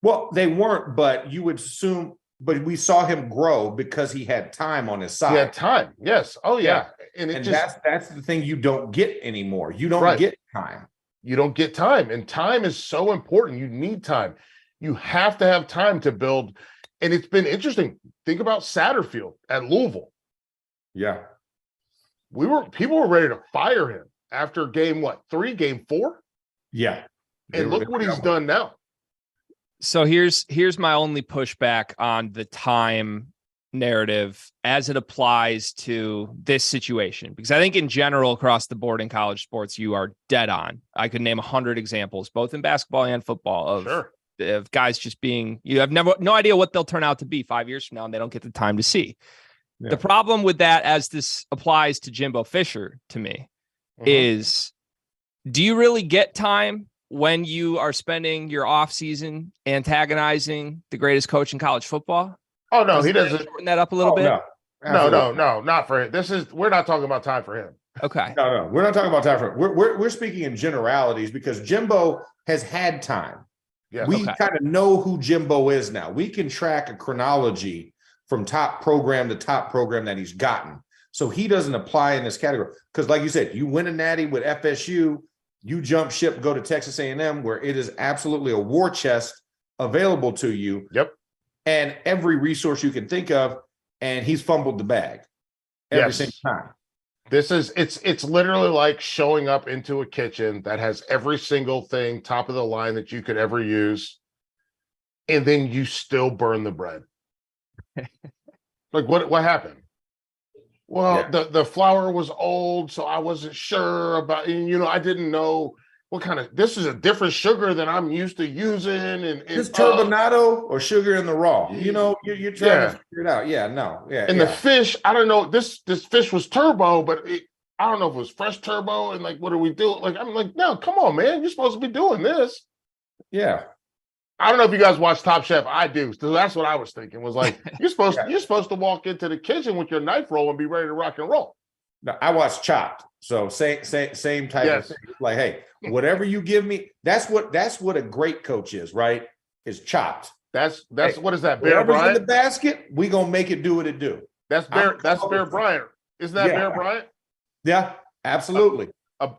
S3: Well, they weren't, but you would assume. But we saw him grow because he had time on his side.
S2: He had time, yes. Oh yeah. And
S3: that's the thing you don't get anymore. You don't get time.
S2: You don't get time. And time is so important. You need time. You have to have time to build. And it's been interesting. Think about Satterfield at Louisville.
S3: Yeah.
S2: People were ready to fire him after game 3, game 4.
S3: Yeah.
S2: And look what he's done now.
S1: So here's my only pushback on the time narrative as it applies to this situation, because I think in general across the board in college sports, you are dead on. I could name 100 examples, both in basketball and football, of guys just being, you have no idea what they'll turn out to be 5 years from now, and they don't get the time to see. Yeah. The problem with that, as this applies to Jimbo Fisher, to me, is, do you really get time when you are spending your offseason antagonizing the greatest coach in college football?
S2: Oh, no, he doesn't.
S1: Shorten that up a little bit?
S2: No, not for him. We're not talking about time for him.
S1: Okay.
S3: No, we're not talking about time for him. We're speaking in generalities, because Jimbo has had time. Yeah. We kind of know who Jimbo is now. We can track a chronology from top program to top program that he's gotten. So he doesn't apply in this category. Because like you said, you win a natty with FSU, you jump ship, go to Texas A&M, where it is absolutely a war chest available to you.
S2: Yep.
S3: And every resource you can think of, and he's fumbled the bag every single time.
S2: It's literally like showing up into a kitchen that has every single thing top of the line that you could ever use, and then you still burn the bread. Like what happened? Well, the flour was old, so I wasn't sure about, I didn't know what kind of, this is a different sugar than I'm used to using. And
S3: it's turbinado or sugar in the raw. You're trying to figure it out. Yeah, no. Yeah.
S2: And the fish, I don't know, this fish was turbo, but I don't know if it was fresh turbo, and like, what are we doing? Like, I'm like, no, come on, man. You're supposed to be doing this.
S3: Yeah.
S2: I don't know if you guys watch Top Chef. I do. So that's what I was thinking, was like, you're supposed to walk into the kitchen with your knife roll and be ready to rock and roll.
S3: No, I watch Chopped. So same type of thing. Like, hey, whatever you give me, that's what a great coach is, right? Is Chopped.
S2: That's what is that? Bear Bryant
S3: in the basket. We gonna make it do what it do.
S2: That's Bear Bryant. Isn't that Bear Bryant?
S3: Yeah, absolutely.
S2: A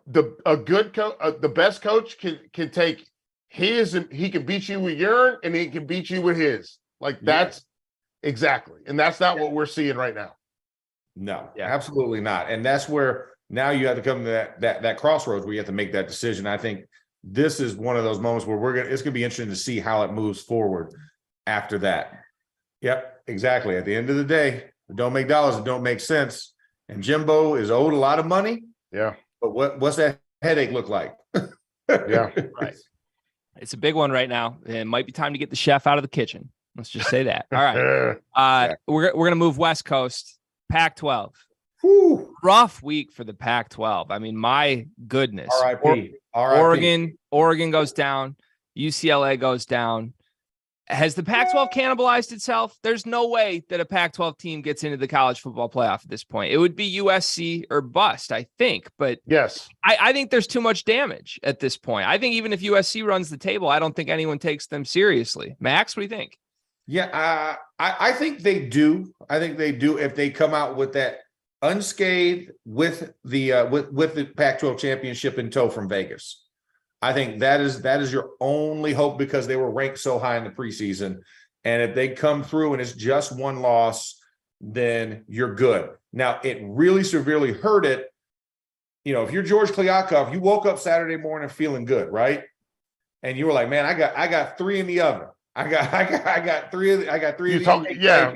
S2: good coach, the best coach can take his, and he can beat you with yours, and he can beat you with his. Like, that's exactly, and that's not what we're seeing right now.
S3: No, absolutely not. And that's where now you have to come to that crossroads where you have to make that decision. I think this is one of those moments where it's gonna be interesting to see how it moves forward after that. Yep, exactly. At the end of the day, it don't make dollars, it don't make sense. And Jimbo is owed a lot of money.
S2: Yeah.
S3: But what's that headache look like?
S2: Yeah.
S1: Right. It's a big one right now. It might be time to get the chef out of the kitchen. Let's just say that. All right. We're going to move West Coast, Pac-12.
S3: Whew.
S1: Rough week for the Pac-12. I mean, my goodness.
S3: R.I.P.
S1: Oregon goes down. UCLA goes down. Has the Pac-12 cannibalized itself? There's no way that a Pac-12 team gets into the college football playoff at this point. It would be USC or bust, I think. But
S2: yes,
S1: I think there's too much damage at this point. I think even if USC runs the table, I don't think anyone takes them seriously. Max, what do you think?
S3: Yeah, I think they do. I think they do if they come out with that unscathed with the Pac-12 championship in tow from Vegas. I think that is your only hope, because they were ranked so high in the preseason. And if they come through and it's just one loss, then you're good. Now, it really severely hurt it. If you're George Kliavkoff, you woke up Saturday morning feeling good, right? And you were like, man, I got three in the oven. I got three.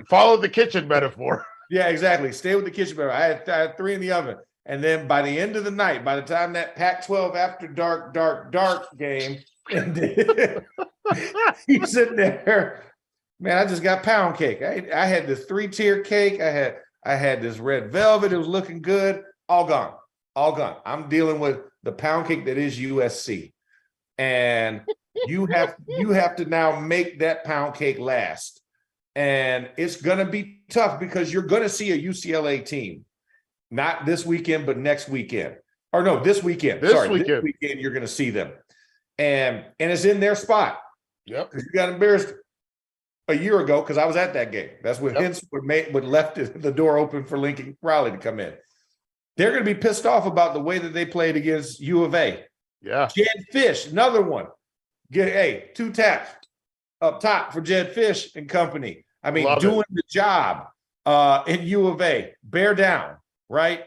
S2: Follow the kitchen metaphor.
S3: Yeah, exactly. Stay with the kitchen metaphor. I had three in the oven. And then by the end of the night, by the time that Pac-12 after dark game ended, he's sitting there, man, I just got pound cake. I had this 3-tier cake. I had this red velvet. It was looking good. All gone. I'm dealing with the pound cake that is USC. And you have to now make that pound cake last. And it's going to be tough, because you're going to see a UCLA team. Not this weekend, but next weekend. Or no, this weekend. This weekend you're going to see them. And it's in their spot.
S2: Yep.
S3: You got embarrassed a year ago, because I was at that game. That's what Hintz would left the door open for Lincoln Riley to come in. They're going to be pissed off about the way that they played against U of A.
S2: Yeah.
S3: Jed Fish, another one. Get 2 taps up top for Jed Fish and company. I mean, doing the job in U of A. Bear down, right?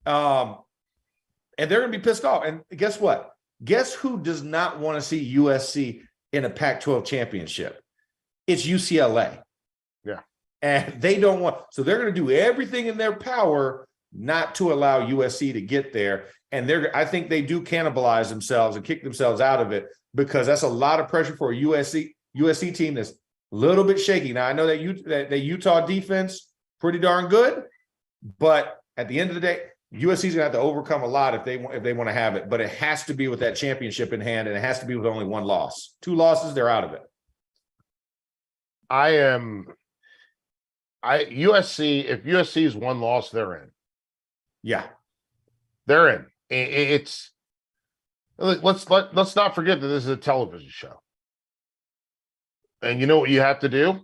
S3: And they're going to be pissed off. And guess what? Guess who does not want to see USC in a Pac-12 championship? It's UCLA.
S2: Yeah.
S3: And they don't want, so they're going to do everything in their power not to allow USC to get there. And I think they do cannibalize themselves and kick themselves out of it, because that's a lot of pressure for a USC team that's a little bit shaky. Now, I know that Utah defense pretty darn good, but at the end of the day, USC's gonna have to overcome a lot if they want to have it. But it has to be with that championship in hand, and it has to be with only 1 loss. 2 losses, they're out of it.
S2: USC, if USC's 1 loss, they're in.
S3: Yeah,
S2: they're in. Let's not forget that this is a television show, and you know what you have to do.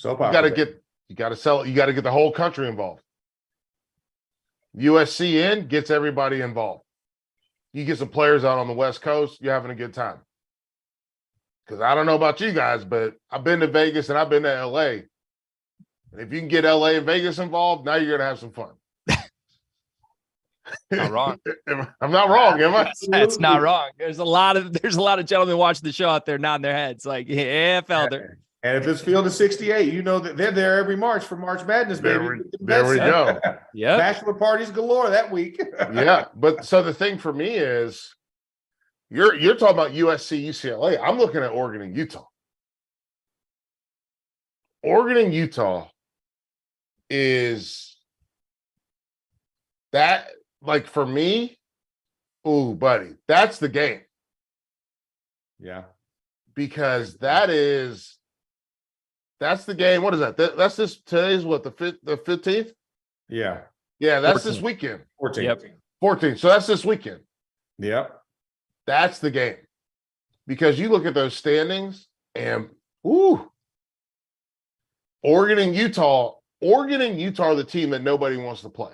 S2: You got to get the whole country involved. USC in gets everybody involved. You get some players out on the West Coast, you're having a good time. Because I don't know about you guys, but I've been to Vegas and I've been to LA. And if you can get LA and Vegas involved, now you're gonna have some fun.
S1: Not wrong.
S2: I'm not wrong, am I?
S1: That's not wrong. There's a lot of gentlemen watching the show out there nodding their heads like, yeah, Felder.
S3: And if it's Field of 68, you know that they're there every March for March Madness, baby.
S2: There we go.
S1: Yeah.
S3: Bachelor parties galore that week.
S2: Yeah. But so the thing for me is you're talking about USC, UCLA. I'm looking at Oregon and Utah. Oregon and Utah is that, like, for me, ooh, buddy, that's the game.
S3: Yeah.
S2: Because that's the game. What is that? Today's what, the 15th?
S3: Yeah.
S2: Yeah, that's
S3: 14.
S2: this weekend.
S3: 14.
S1: Yep.
S2: 14. So that's this weekend.
S3: Yep.
S2: That's the game. Because you look at those standings and ooh, Oregon and Utah are the team that nobody wants to play.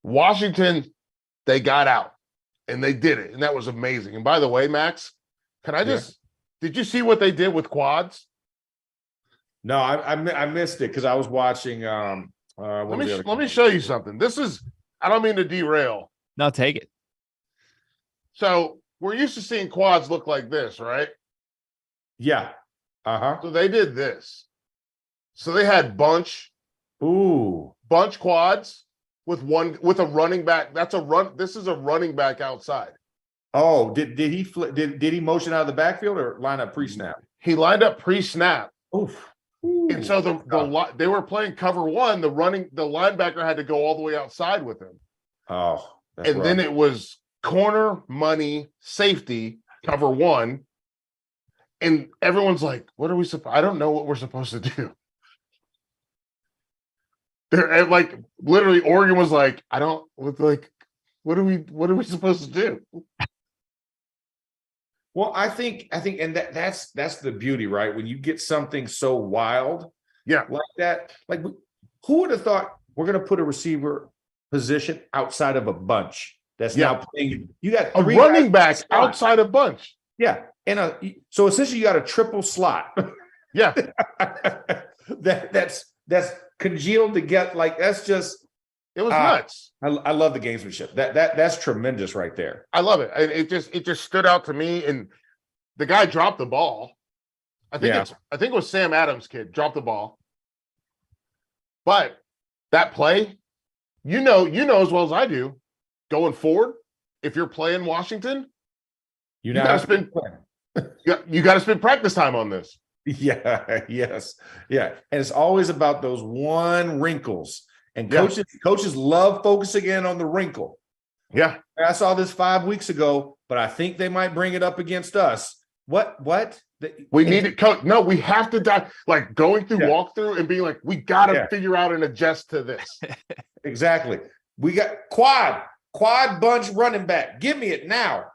S2: Washington, they got out and they did it. And that was amazing. And by the way, Max, did you see what they did with quads?
S3: No, I missed it because I was watching.
S2: Let me show you something. I don't mean to derail.
S1: No, take it.
S2: So we're used to seeing quads look like this, right?
S3: Yeah.
S2: So they did this. So they had bunch quads with a running back. This is a running back outside.
S3: Oh, did he flip? Did he motion out of the backfield or line up pre-snap?
S2: He lined up pre-snap.
S3: Oof.
S2: And so they were playing cover 1. The linebacker had to go all the way outside with him.
S3: Oh,
S2: and then it was corner, money, safety, cover 1. And everyone's like, what are we supposed? I don't know what we're supposed to do. They're like, literally, Oregon was like, what are we supposed to do?
S3: Well, I think, and that's the beauty, right? When you get something so wild,
S2: like
S3: that, like, who would have thought we're going to put a receiver position outside of a bunch that's now playing? You got
S2: a running back outside a bunch.
S3: Yeah, and so essentially you got a triple slot.
S2: Yeah,
S3: that's congealed to get, like, that's just.
S2: It was nuts.
S3: I love the gamesmanship. That's tremendous right there.
S2: I love it. And it just stood out to me. And the guy dropped the ball. I think it was Sam Adams' kid dropped the ball. But that play, you know as well as I do, going forward, if you're playing Washington, you got to spend practice time on this.
S3: Yeah. Yes. Yeah. And it's always about those one wrinkles. And coaches love focusing in on the wrinkle.
S2: Yeah.
S3: I saw this 5 weeks ago, but I think they might bring it up against us. What?
S2: We need it, coach. No, we have to die. Like going through walkthrough and being like, we got to figure out and adjust to this.
S3: Exactly. We got quad bunch running back. Give me it now.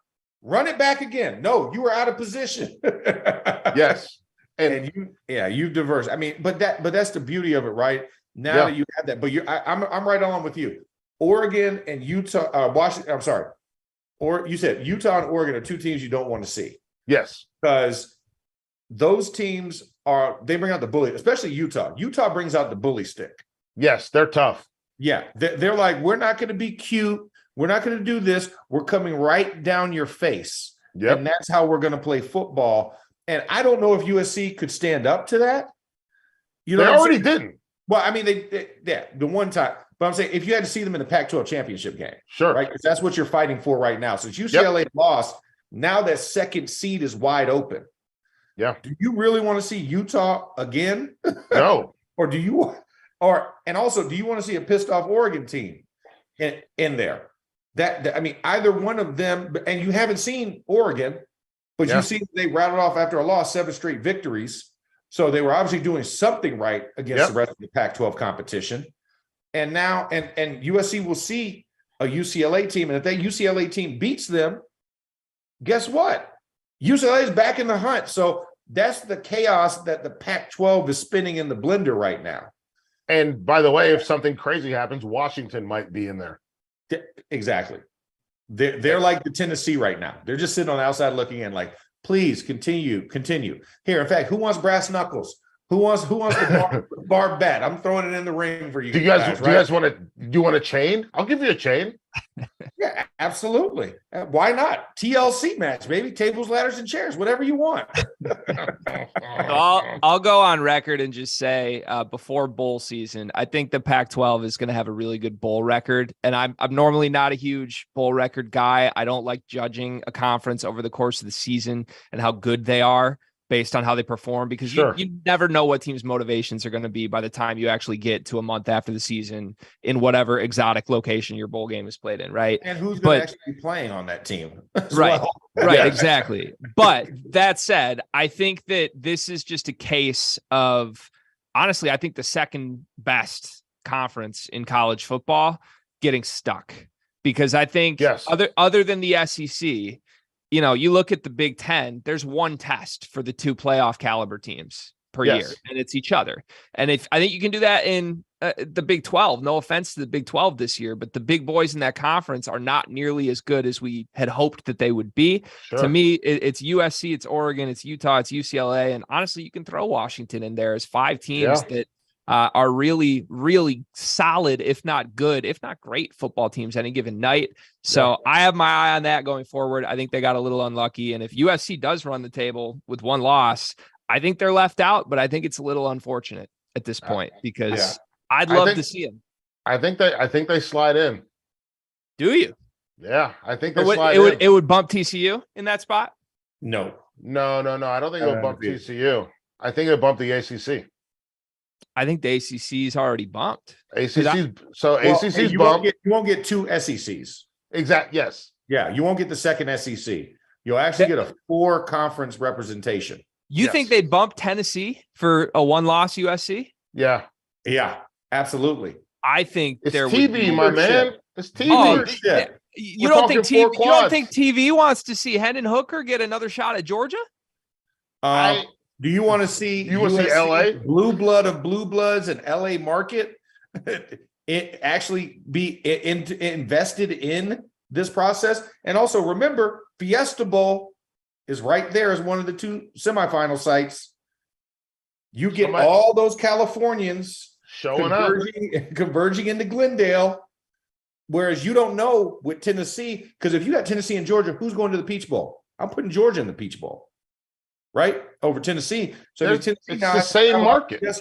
S3: Run it back again. No, you were out of position.
S2: Yes.
S3: And you've diverse. I mean, but that's the beauty of it, right? Now that you have that, but I'm right on with you. Oregon and Utah, Washington, I'm sorry. Or you said Utah and Oregon are two teams you don't want to see.
S2: Yes.
S3: Because those teams they bring out the bully, especially Utah. Utah brings out the bully stick.
S2: Yes, they're tough.
S3: Yeah. They're like, we're not going to be cute. We're not going to do this. We're coming right down your face.
S2: Yep.
S3: And that's how we're going to play football. And I don't know if USC could stand up to that. You know,
S2: they already didn't.
S3: Well, I mean, the one time. But I'm saying if you had to see them in the Pac-12 championship game,
S2: sure,
S3: right? Because that's what you're fighting for right now. Since UCLA lost, now that second seed is wide open.
S2: Yeah.
S3: Do you really want to see Utah again?
S2: No.
S3: Or do you want to see a pissed off Oregon team in there? That I mean, either one of them, and you haven't seen Oregon, but you see they rattled off after a loss 7 straight victories. So they were obviously doing something right against the rest of the Pac-12 competition. And now, and USC will see a UCLA team. And if that UCLA team beats them, guess what? UCLA is back in the hunt. So that's the chaos that the Pac-12 is spinning in the blender right now.
S2: And by the way, if something crazy happens, Washington might be in there.
S3: Exactly. They're like the Tennessee right now. They're just sitting on the outside looking in like, please continue. Here, in fact, who wants brass knuckles? Who wants the bar bat? I'm throwing it in the ring for you.
S2: Do you guys want a chain? I'll give you a chain.
S3: Yeah, absolutely. Why not? TLC match, baby. Tables, ladders, and chairs, whatever you want.
S1: I'll go on record and just say before bowl season, I think the Pac-12 is going to have a really good bowl record. And I'm normally not a huge bowl record guy. I don't like judging a conference over the course of the season and how good they are based on how they perform, because you never know what teams' motivations are going to be by the time you actually get to a month after the season in whatever exotic location your bowl game is played in, right?
S3: And who's going to actually be playing on that team?
S1: Right, right, exactly. But that said, I think that this is just a case of, honestly, I think the second best conference in college football getting stuck, because I think other than the SEC, you know, you look at the Big Ten, there's one test for the 2 playoff caliber teams per year, and it's each other. And I think you can do that in the Big 12, no offense to the Big 12 this year, but the big boys in that conference are not nearly as good as we had hoped that they would be. Sure. To me, it's USC, it's Oregon, it's Utah, it's UCLA. And honestly, you can throw Washington in there as 5 teams that are really, really solid, if not good, if not great football teams any given night. So I have my eye on that going forward. I think they got a little unlucky. And if USC does run the table with 1 loss, I think they're left out, but I think it's a little unfortunate at this point because I'd love to see them.
S2: I think they slide in.
S1: Do you?
S2: Yeah, I think they slide in.
S1: It would bump TCU in that spot?
S3: No.
S2: I don't think it would bump TCU. I think it would bump the ACC.
S1: I think the ACC's already bumped.
S2: ACC's
S3: you
S2: bumped.
S3: You won't get 2 SECs.
S2: Exactly. Yes.
S3: Yeah, you won't get the second SEC. You'll actually get a 4 conference representation.
S1: You think they'd bump Tennessee for a 1-loss USC?
S2: Yeah.
S3: Yeah, absolutely.
S1: I think
S2: it's TV, my man. It's TV.
S1: Oh, shit. You don't think TV wants to see Hendon Hooker get another shot at Georgia?
S3: Do you want to see
S2: LA
S3: blue blood of blue bloods and LA market it actually be invested in this process? And also remember, Fiesta Bowl is right there as one of the 2 semifinal sites. You get all those Californians converging into Glendale, whereas you don't know with Tennessee, because if you got Tennessee and Georgia, who's going to the Peach Bowl? I'm putting Georgia in the Peach Bowl. Right over Tennessee, so
S2: it's the same market. It's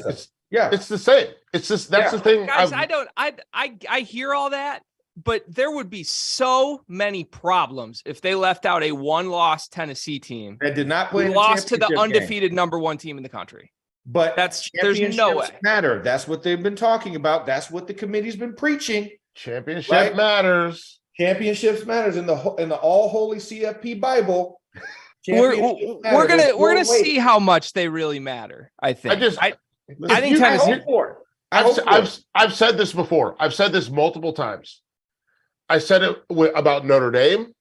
S2: the same. It's just that's the thing.
S1: Guys, I hear all that, but there would be so many problems if they left out a 1-loss Tennessee team
S3: that did not play.
S1: Lost to the undefeated number 1 team in the country.
S3: But
S1: there's no way.
S3: Matter. That's what they've been talking about. That's what the committee's been preaching.
S2: Championship matters.
S3: Championships matters in the all holy CFP Bible.
S1: We're gonna see how much they really matter. I think. I think Tennessee.
S2: I've said this before. I've said this multiple times. I said it about Notre Dame.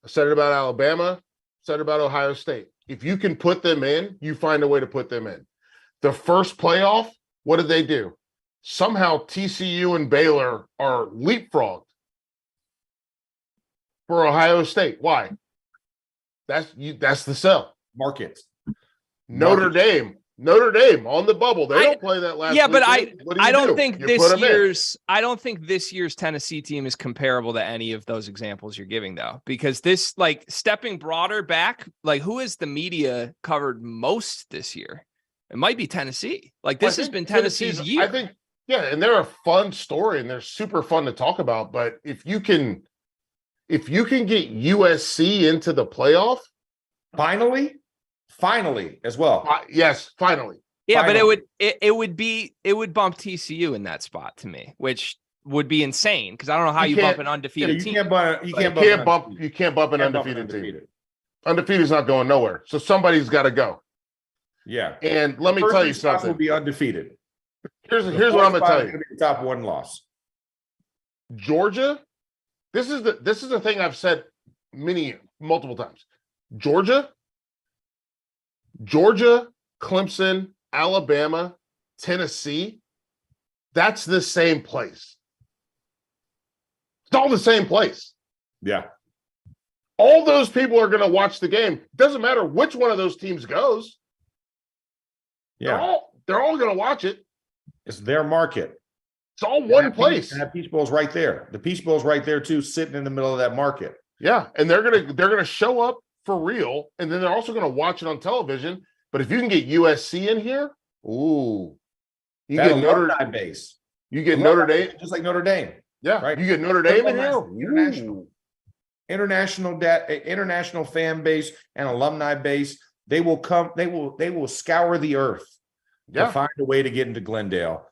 S2: I said it about Alabama. I said it about Ohio State. If you can put them in, you find a way to put them in. The first playoff, what did they do? somehow TCU and Baylor are leapfrogged for Ohio State. Why? That's the sell.
S3: Market.
S2: Notre Dame on the bubble. They don't play that last.
S1: Yeah, but
S2: I
S1: don't think this year's Tennessee team is comparable to any of those examples you're giving, though, because this, like, stepping broader back, like, who has the media covered most this year? It might be Tennessee. Like, this has been Tennessee's year.
S2: I think, yeah, and they're a fun story and they're super fun to talk about. But if you can get USC into the playoff,
S3: finally as well.
S2: Yes, finally.
S1: Yeah, but it would bump TCU in that spot to me, which would be insane because I don't know how you bump an undefeated team.
S2: You can't bump an undefeated team. Undefeated's not going nowhere. So somebody's got to go.
S3: Yeah.
S2: And let me tell you something.
S3: Will be undefeated.
S2: Here's what I'm going to tell you.
S3: Top one loss.
S2: Georgia. This is the thing I've said multiple times. Georgia, Clemson, Alabama, Tennessee. That's the same place. It's all the same place.
S3: Yeah.
S2: All those people are going to watch the game. Doesn't matter which one of those teams goes.
S3: Yeah.
S2: They're all going to watch it.
S3: It's their market.
S2: It's all one place.
S3: That Peach Bowl's right there. The Peach Bowl's right there too, sitting in the middle of that market.
S2: Yeah, and they're gonna show up for real, and then they're also gonna watch it on television. But if you can get USC in here, ooh, you get Notre Dame
S3: base.
S2: You get Notre Dame,
S3: just like Notre Dame.
S2: Yeah, right. You get Notre Dame in here.
S3: International fan base and alumni base. They will come. They will scour the earth to find a way to get into Glendale.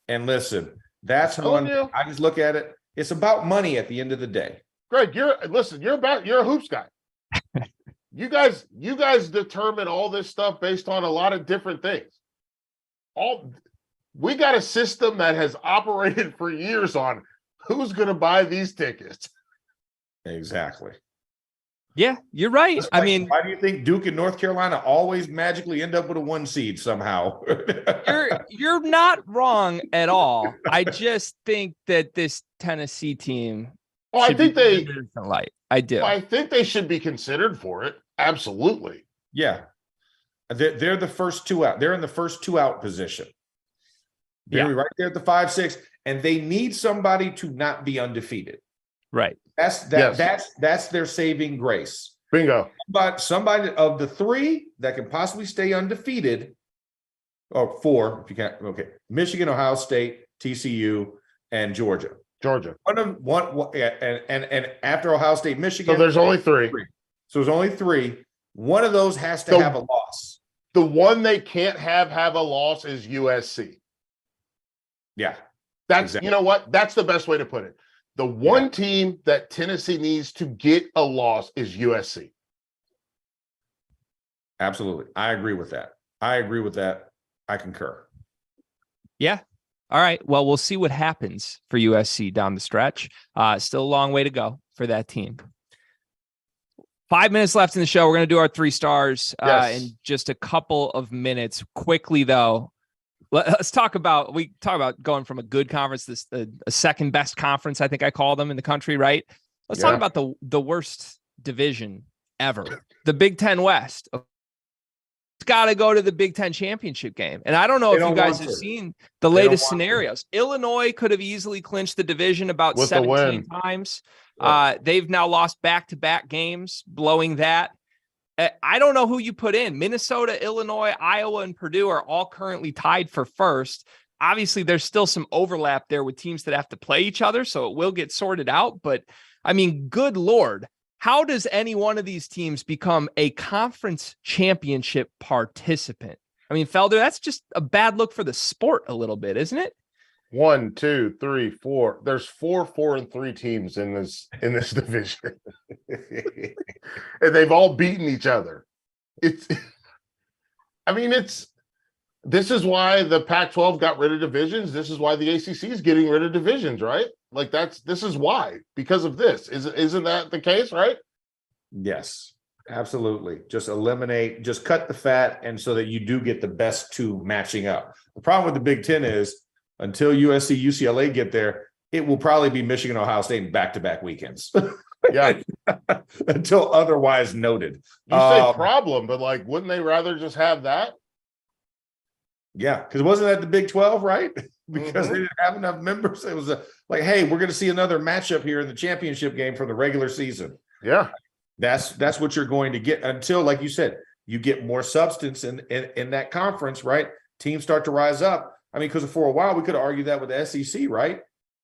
S3: And listen, that's one. I just look at it. It's about money at the end of the day.
S2: Greg, you're a hoops guy. You guys determine all this stuff based on a lot of different things. We got a system that has operated for years on who's going to buy these tickets.
S3: Exactly.
S1: Yeah, you're right. I mean,
S3: why do you think Duke and North Carolina always magically end up with a 1 seed somehow?
S1: You're not wrong at all. I just think that this Tennessee team.
S2: Oh, I think they
S1: light. I do.
S2: I think they should be considered for it. Absolutely.
S3: Yeah. They're the first two out. They're in the first two out position. They're right there at the 5-6, and they need somebody to not be undefeated.
S1: Right.
S3: That's their saving grace.
S2: Bingo.
S3: But somebody of the three that can possibly stay undefeated, or four, if you can't. Okay, Michigan, Ohio State, TCU, and Georgia. And after Ohio State, Michigan.
S2: So there's only three.
S3: So there's only three. One of those has to have a loss.
S2: The one they can't have a loss is USC.
S3: Yeah.
S2: That's exactly. You know what? That's the best way to put it. The one team that Tennessee needs to get a loss is USC.
S3: Absolutely. I agree with that. I concur.
S1: Yeah. All right. Well, we'll see what happens for USC down the stretch. Still a long way to go for that team. 5 minutes left in the show. We're going to do our 3 stars in just a couple of minutes. Quickly, though, let's talk about going from a good conference to a second best conference. I think I call them in the country, right? Let's talk about the worst division ever, the Big Ten West. It's got to go to the Big Ten championship game. And I don't know if you guys have seen the latest scenarios. Illinois could have easily clinched the division about 17 times. They've now lost back-to-back games, blowing that. I don't know who you put in. Minnesota, Illinois, Iowa, and Purdue are all currently tied for first. Obviously, there's still some overlap there with teams that have to play each other, so it will get sorted out. But, I mean, good Lord, how does any one of these teams become a conference championship participant? I mean, Felder, that's just a bad look for the sport a little bit, isn't it?
S2: 1, 2, 3, 4. There's 4, 4, and 3 teams in this division, and they've all beaten each other. This is why the Pac-12 got rid of divisions. This is why the ACC is getting rid of divisions, right? Like this is why, because of this. Isn't that the case, right?
S3: Yes, absolutely. Just cut the fat, and so that you do get the best two matching up. The problem with the Big Ten is until USC, UCLA get there, it will probably be Michigan, Ohio State in back-to-back weekends.
S2: Yeah.
S3: Until otherwise noted.
S2: You say problem, but like, wouldn't they rather just have that?
S3: Yeah, because wasn't that the Big 12, right? Because they didn't have enough members. It was like, hey, we're going to see another matchup here in the championship game for the regular season.
S2: Yeah.
S3: That's what you're going to get until, like you said, you get more substance in that conference, right? Teams start to rise up. I mean, because for a while we could argue that with the SEC, right?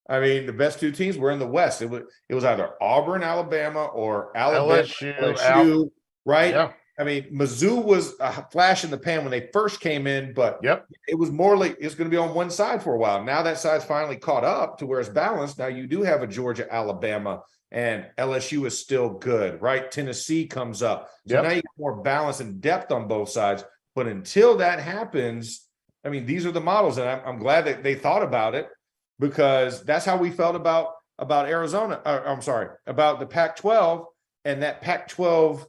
S3: I mean, the best two teams were in the West. It was either Auburn, Alabama, or Alabama, LSU, right?
S2: Yeah.
S3: I mean, Mizzou was a flash in the pan when they first came in, but it was more like it's going to be on one side for a while. Now that side's finally caught up to where it's balanced. Now you do have a Georgia, Alabama, and LSU is still good, right? Tennessee comes up. So now you get more balance and depth on both sides. But until that happens, I mean, these are the models, and I'm glad that they thought about it, because that's how we felt about Arizona. I'm sorry, about the Pac-12 and that Pac-12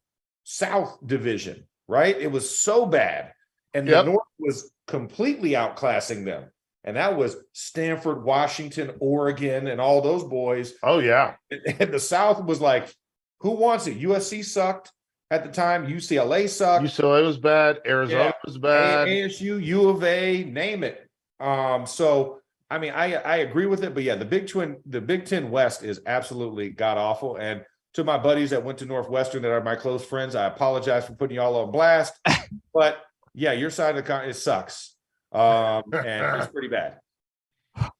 S3: South division, right? It was so bad. And the North was completely outclassing them. And that was Stanford, Washington, Oregon, and all those boys.
S2: Oh, yeah.
S3: And the South was like, who wants it? USC sucked at the time. UCLA sucked.
S2: UCLA was bad. Arizona was bad.
S3: ASU, U of A, name it. So I mean, I agree with it, but yeah, the Big Ten West is absolutely god awful. And to my buddies that went to Northwestern that are my close friends, I apologize for putting y'all on blast. But yeah, your side of the it sucks, and it's pretty bad.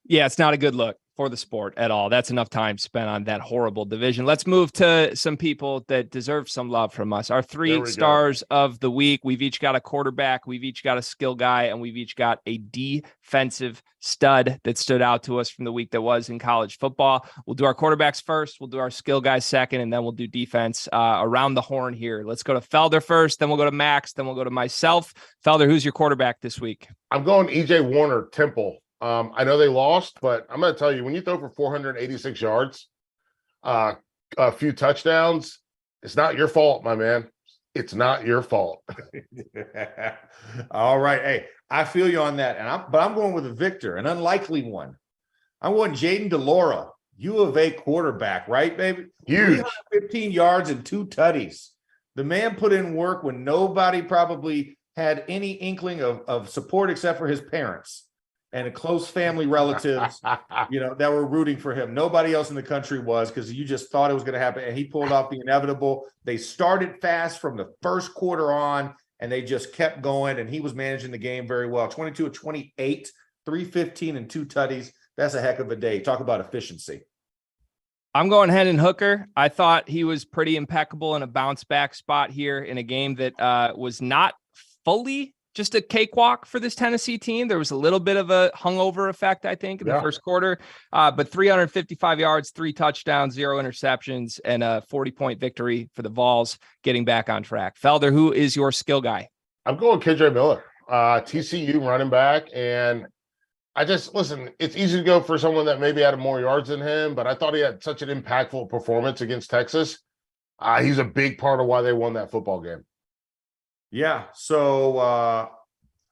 S1: Yeah, it's not a good look for the sport at all. That's enough time spent on that horrible division. Let's move to some people that deserve some love from us. Our three stars of the week. We've each got a quarterback, we've each got a skill guy, and we've each got a defensive stud that stood out to us from the week that was in college football. We'll do our quarterbacks first, we'll do our skill guys second, and then we'll do defense around the horn here. Let's go to Felder first, then we'll go to Max, then we'll go to myself. Felder, who's your quarterback this week?
S2: I'm going EJ Warner, Temple. I know they lost, but I'm going to tell you, when you throw for 486 yards, a few touchdowns, it's not your fault, my man. It's not your fault.
S3: All right. Hey, I feel you on that. But I'm going with a victor, an unlikely one. I'm going Jaden DeLora, U of A quarterback, right, baby?
S2: Huge.
S3: 15 yards and 2 tutties. The man put in work when nobody probably had any inkling of support except for his parents and close family relatives, that were rooting for him. Nobody else in the country was, because you just thought it was going to happen. And he pulled off the inevitable. They started fast from the first quarter on, and they just kept going. And he was managing the game very well. 22 of 28, 315 and 2 tutties. That's a heck of a day. Talk about efficiency.
S1: I'm going Hendon Hooker. I thought he was pretty impeccable in a bounce back spot here in a game that was not fully just a cakewalk for this Tennessee team. There was a little bit of a hungover effect, I think, in the first quarter, but 355 yards, 3 touchdowns, 0 interceptions, and a 40-point victory for the Vols, getting back on track. Felder, who is your skill guy?
S2: I'm going KJ Miller, TCU running back. And listen, it's easy to go for someone that maybe had more yards than him, but I thought he had such an impactful performance against Texas. He's a big part of why they won that football game.
S3: Yeah, so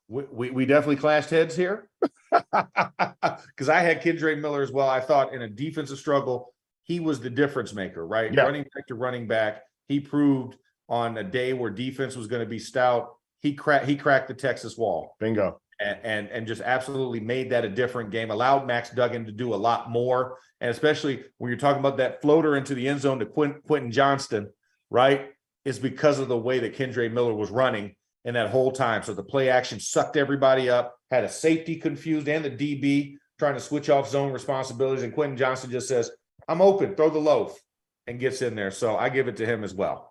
S3: we definitely clashed heads here, because I had Kendre Miller as well. I thought in a defensive struggle, he was the difference maker, right?
S2: Yeah.
S3: Running back to running back, he proved on a day where defense was going to be stout, he cracked the Texas wall.
S2: Bingo.
S3: And just absolutely made that a different game, allowed Max Duggan to do a lot more, and especially when you're talking about that floater into the end zone to Quentin Johnston, right? Is because of the way that Kendre Miller was running in that whole time. So the play action sucked everybody up, had a safety confused and the DB trying to switch off zone responsibilities. And Quentin Johnston just says, I'm open, throw the loaf, and gets in there. So I give it to him as well.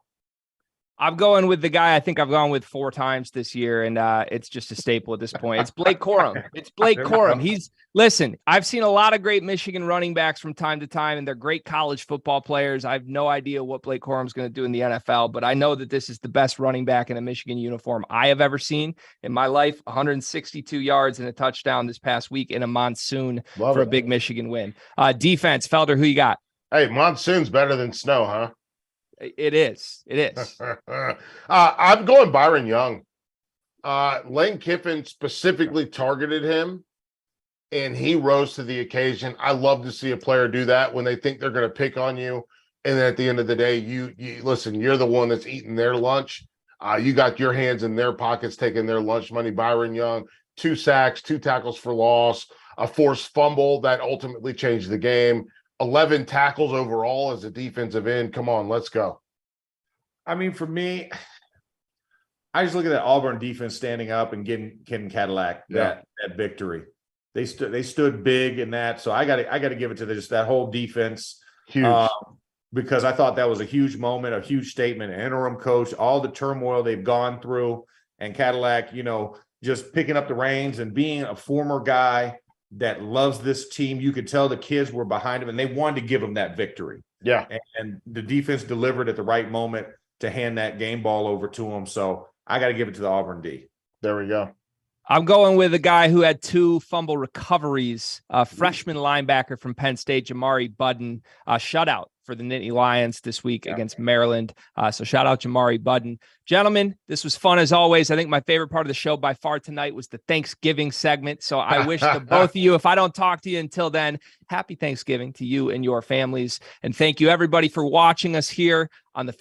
S1: I'm going with the guy I think I've gone with 4 times this year, and it's just a staple at this point. It's Blake Corum. It's Blake Corum. Listen, I've seen a lot of great Michigan running backs from time to time, and they're great college football players. I have no idea what Blake Corum's going to do in the NFL, but I know that this is the best running back in a Michigan uniform I have ever seen in my life. 162 yards and a touchdown this past week in a monsoon for a big Michigan win. Defense, Felder, who you got?
S2: Hey, monsoon's better than snow, huh?
S1: It is.
S2: I'm going Byron Young. Lane Kiffin specifically targeted him, and he rose to the occasion. I love to see a player do that when they think they're going to pick on you. And then at the end of the day, you listen, you're the one that's eating their lunch. You got your hands in their pockets, taking their lunch money. Byron Young, 2 sacks, 2 tackles for loss, a forced fumble that ultimately changed the game, 11 tackles overall as a defensive end. Come on, let's go.
S3: I mean, for me, I just look at that Auburn defense standing up and getting Ken Cadillac that victory. They stood big in that. So I got to give it to just that whole defense.
S2: Huge.
S3: Because I thought that was a huge moment, a huge statement, an interim coach, all the turmoil they've gone through, and Cadillac, just picking up the reins and being a former guy that loves this team. You could tell the kids were behind him and they wanted to give him that victory.
S2: Yeah.
S3: And the defense delivered at the right moment to hand that game ball over to him. So I got to give it to the Auburn D.
S2: There we go.
S1: I'm going with a guy who had 2 fumble recoveries, freshman linebacker from Penn State, Jamari Budden, shutout for the Nittany Lions this week against Maryland. So shout out Jamari Budden. Gentlemen, this was fun as always. I think my favorite part of the show by far tonight was the Thanksgiving segment. So I wish to both of you, if I don't talk to you until then, happy Thanksgiving to you and your families. And thank you everybody for watching us here on the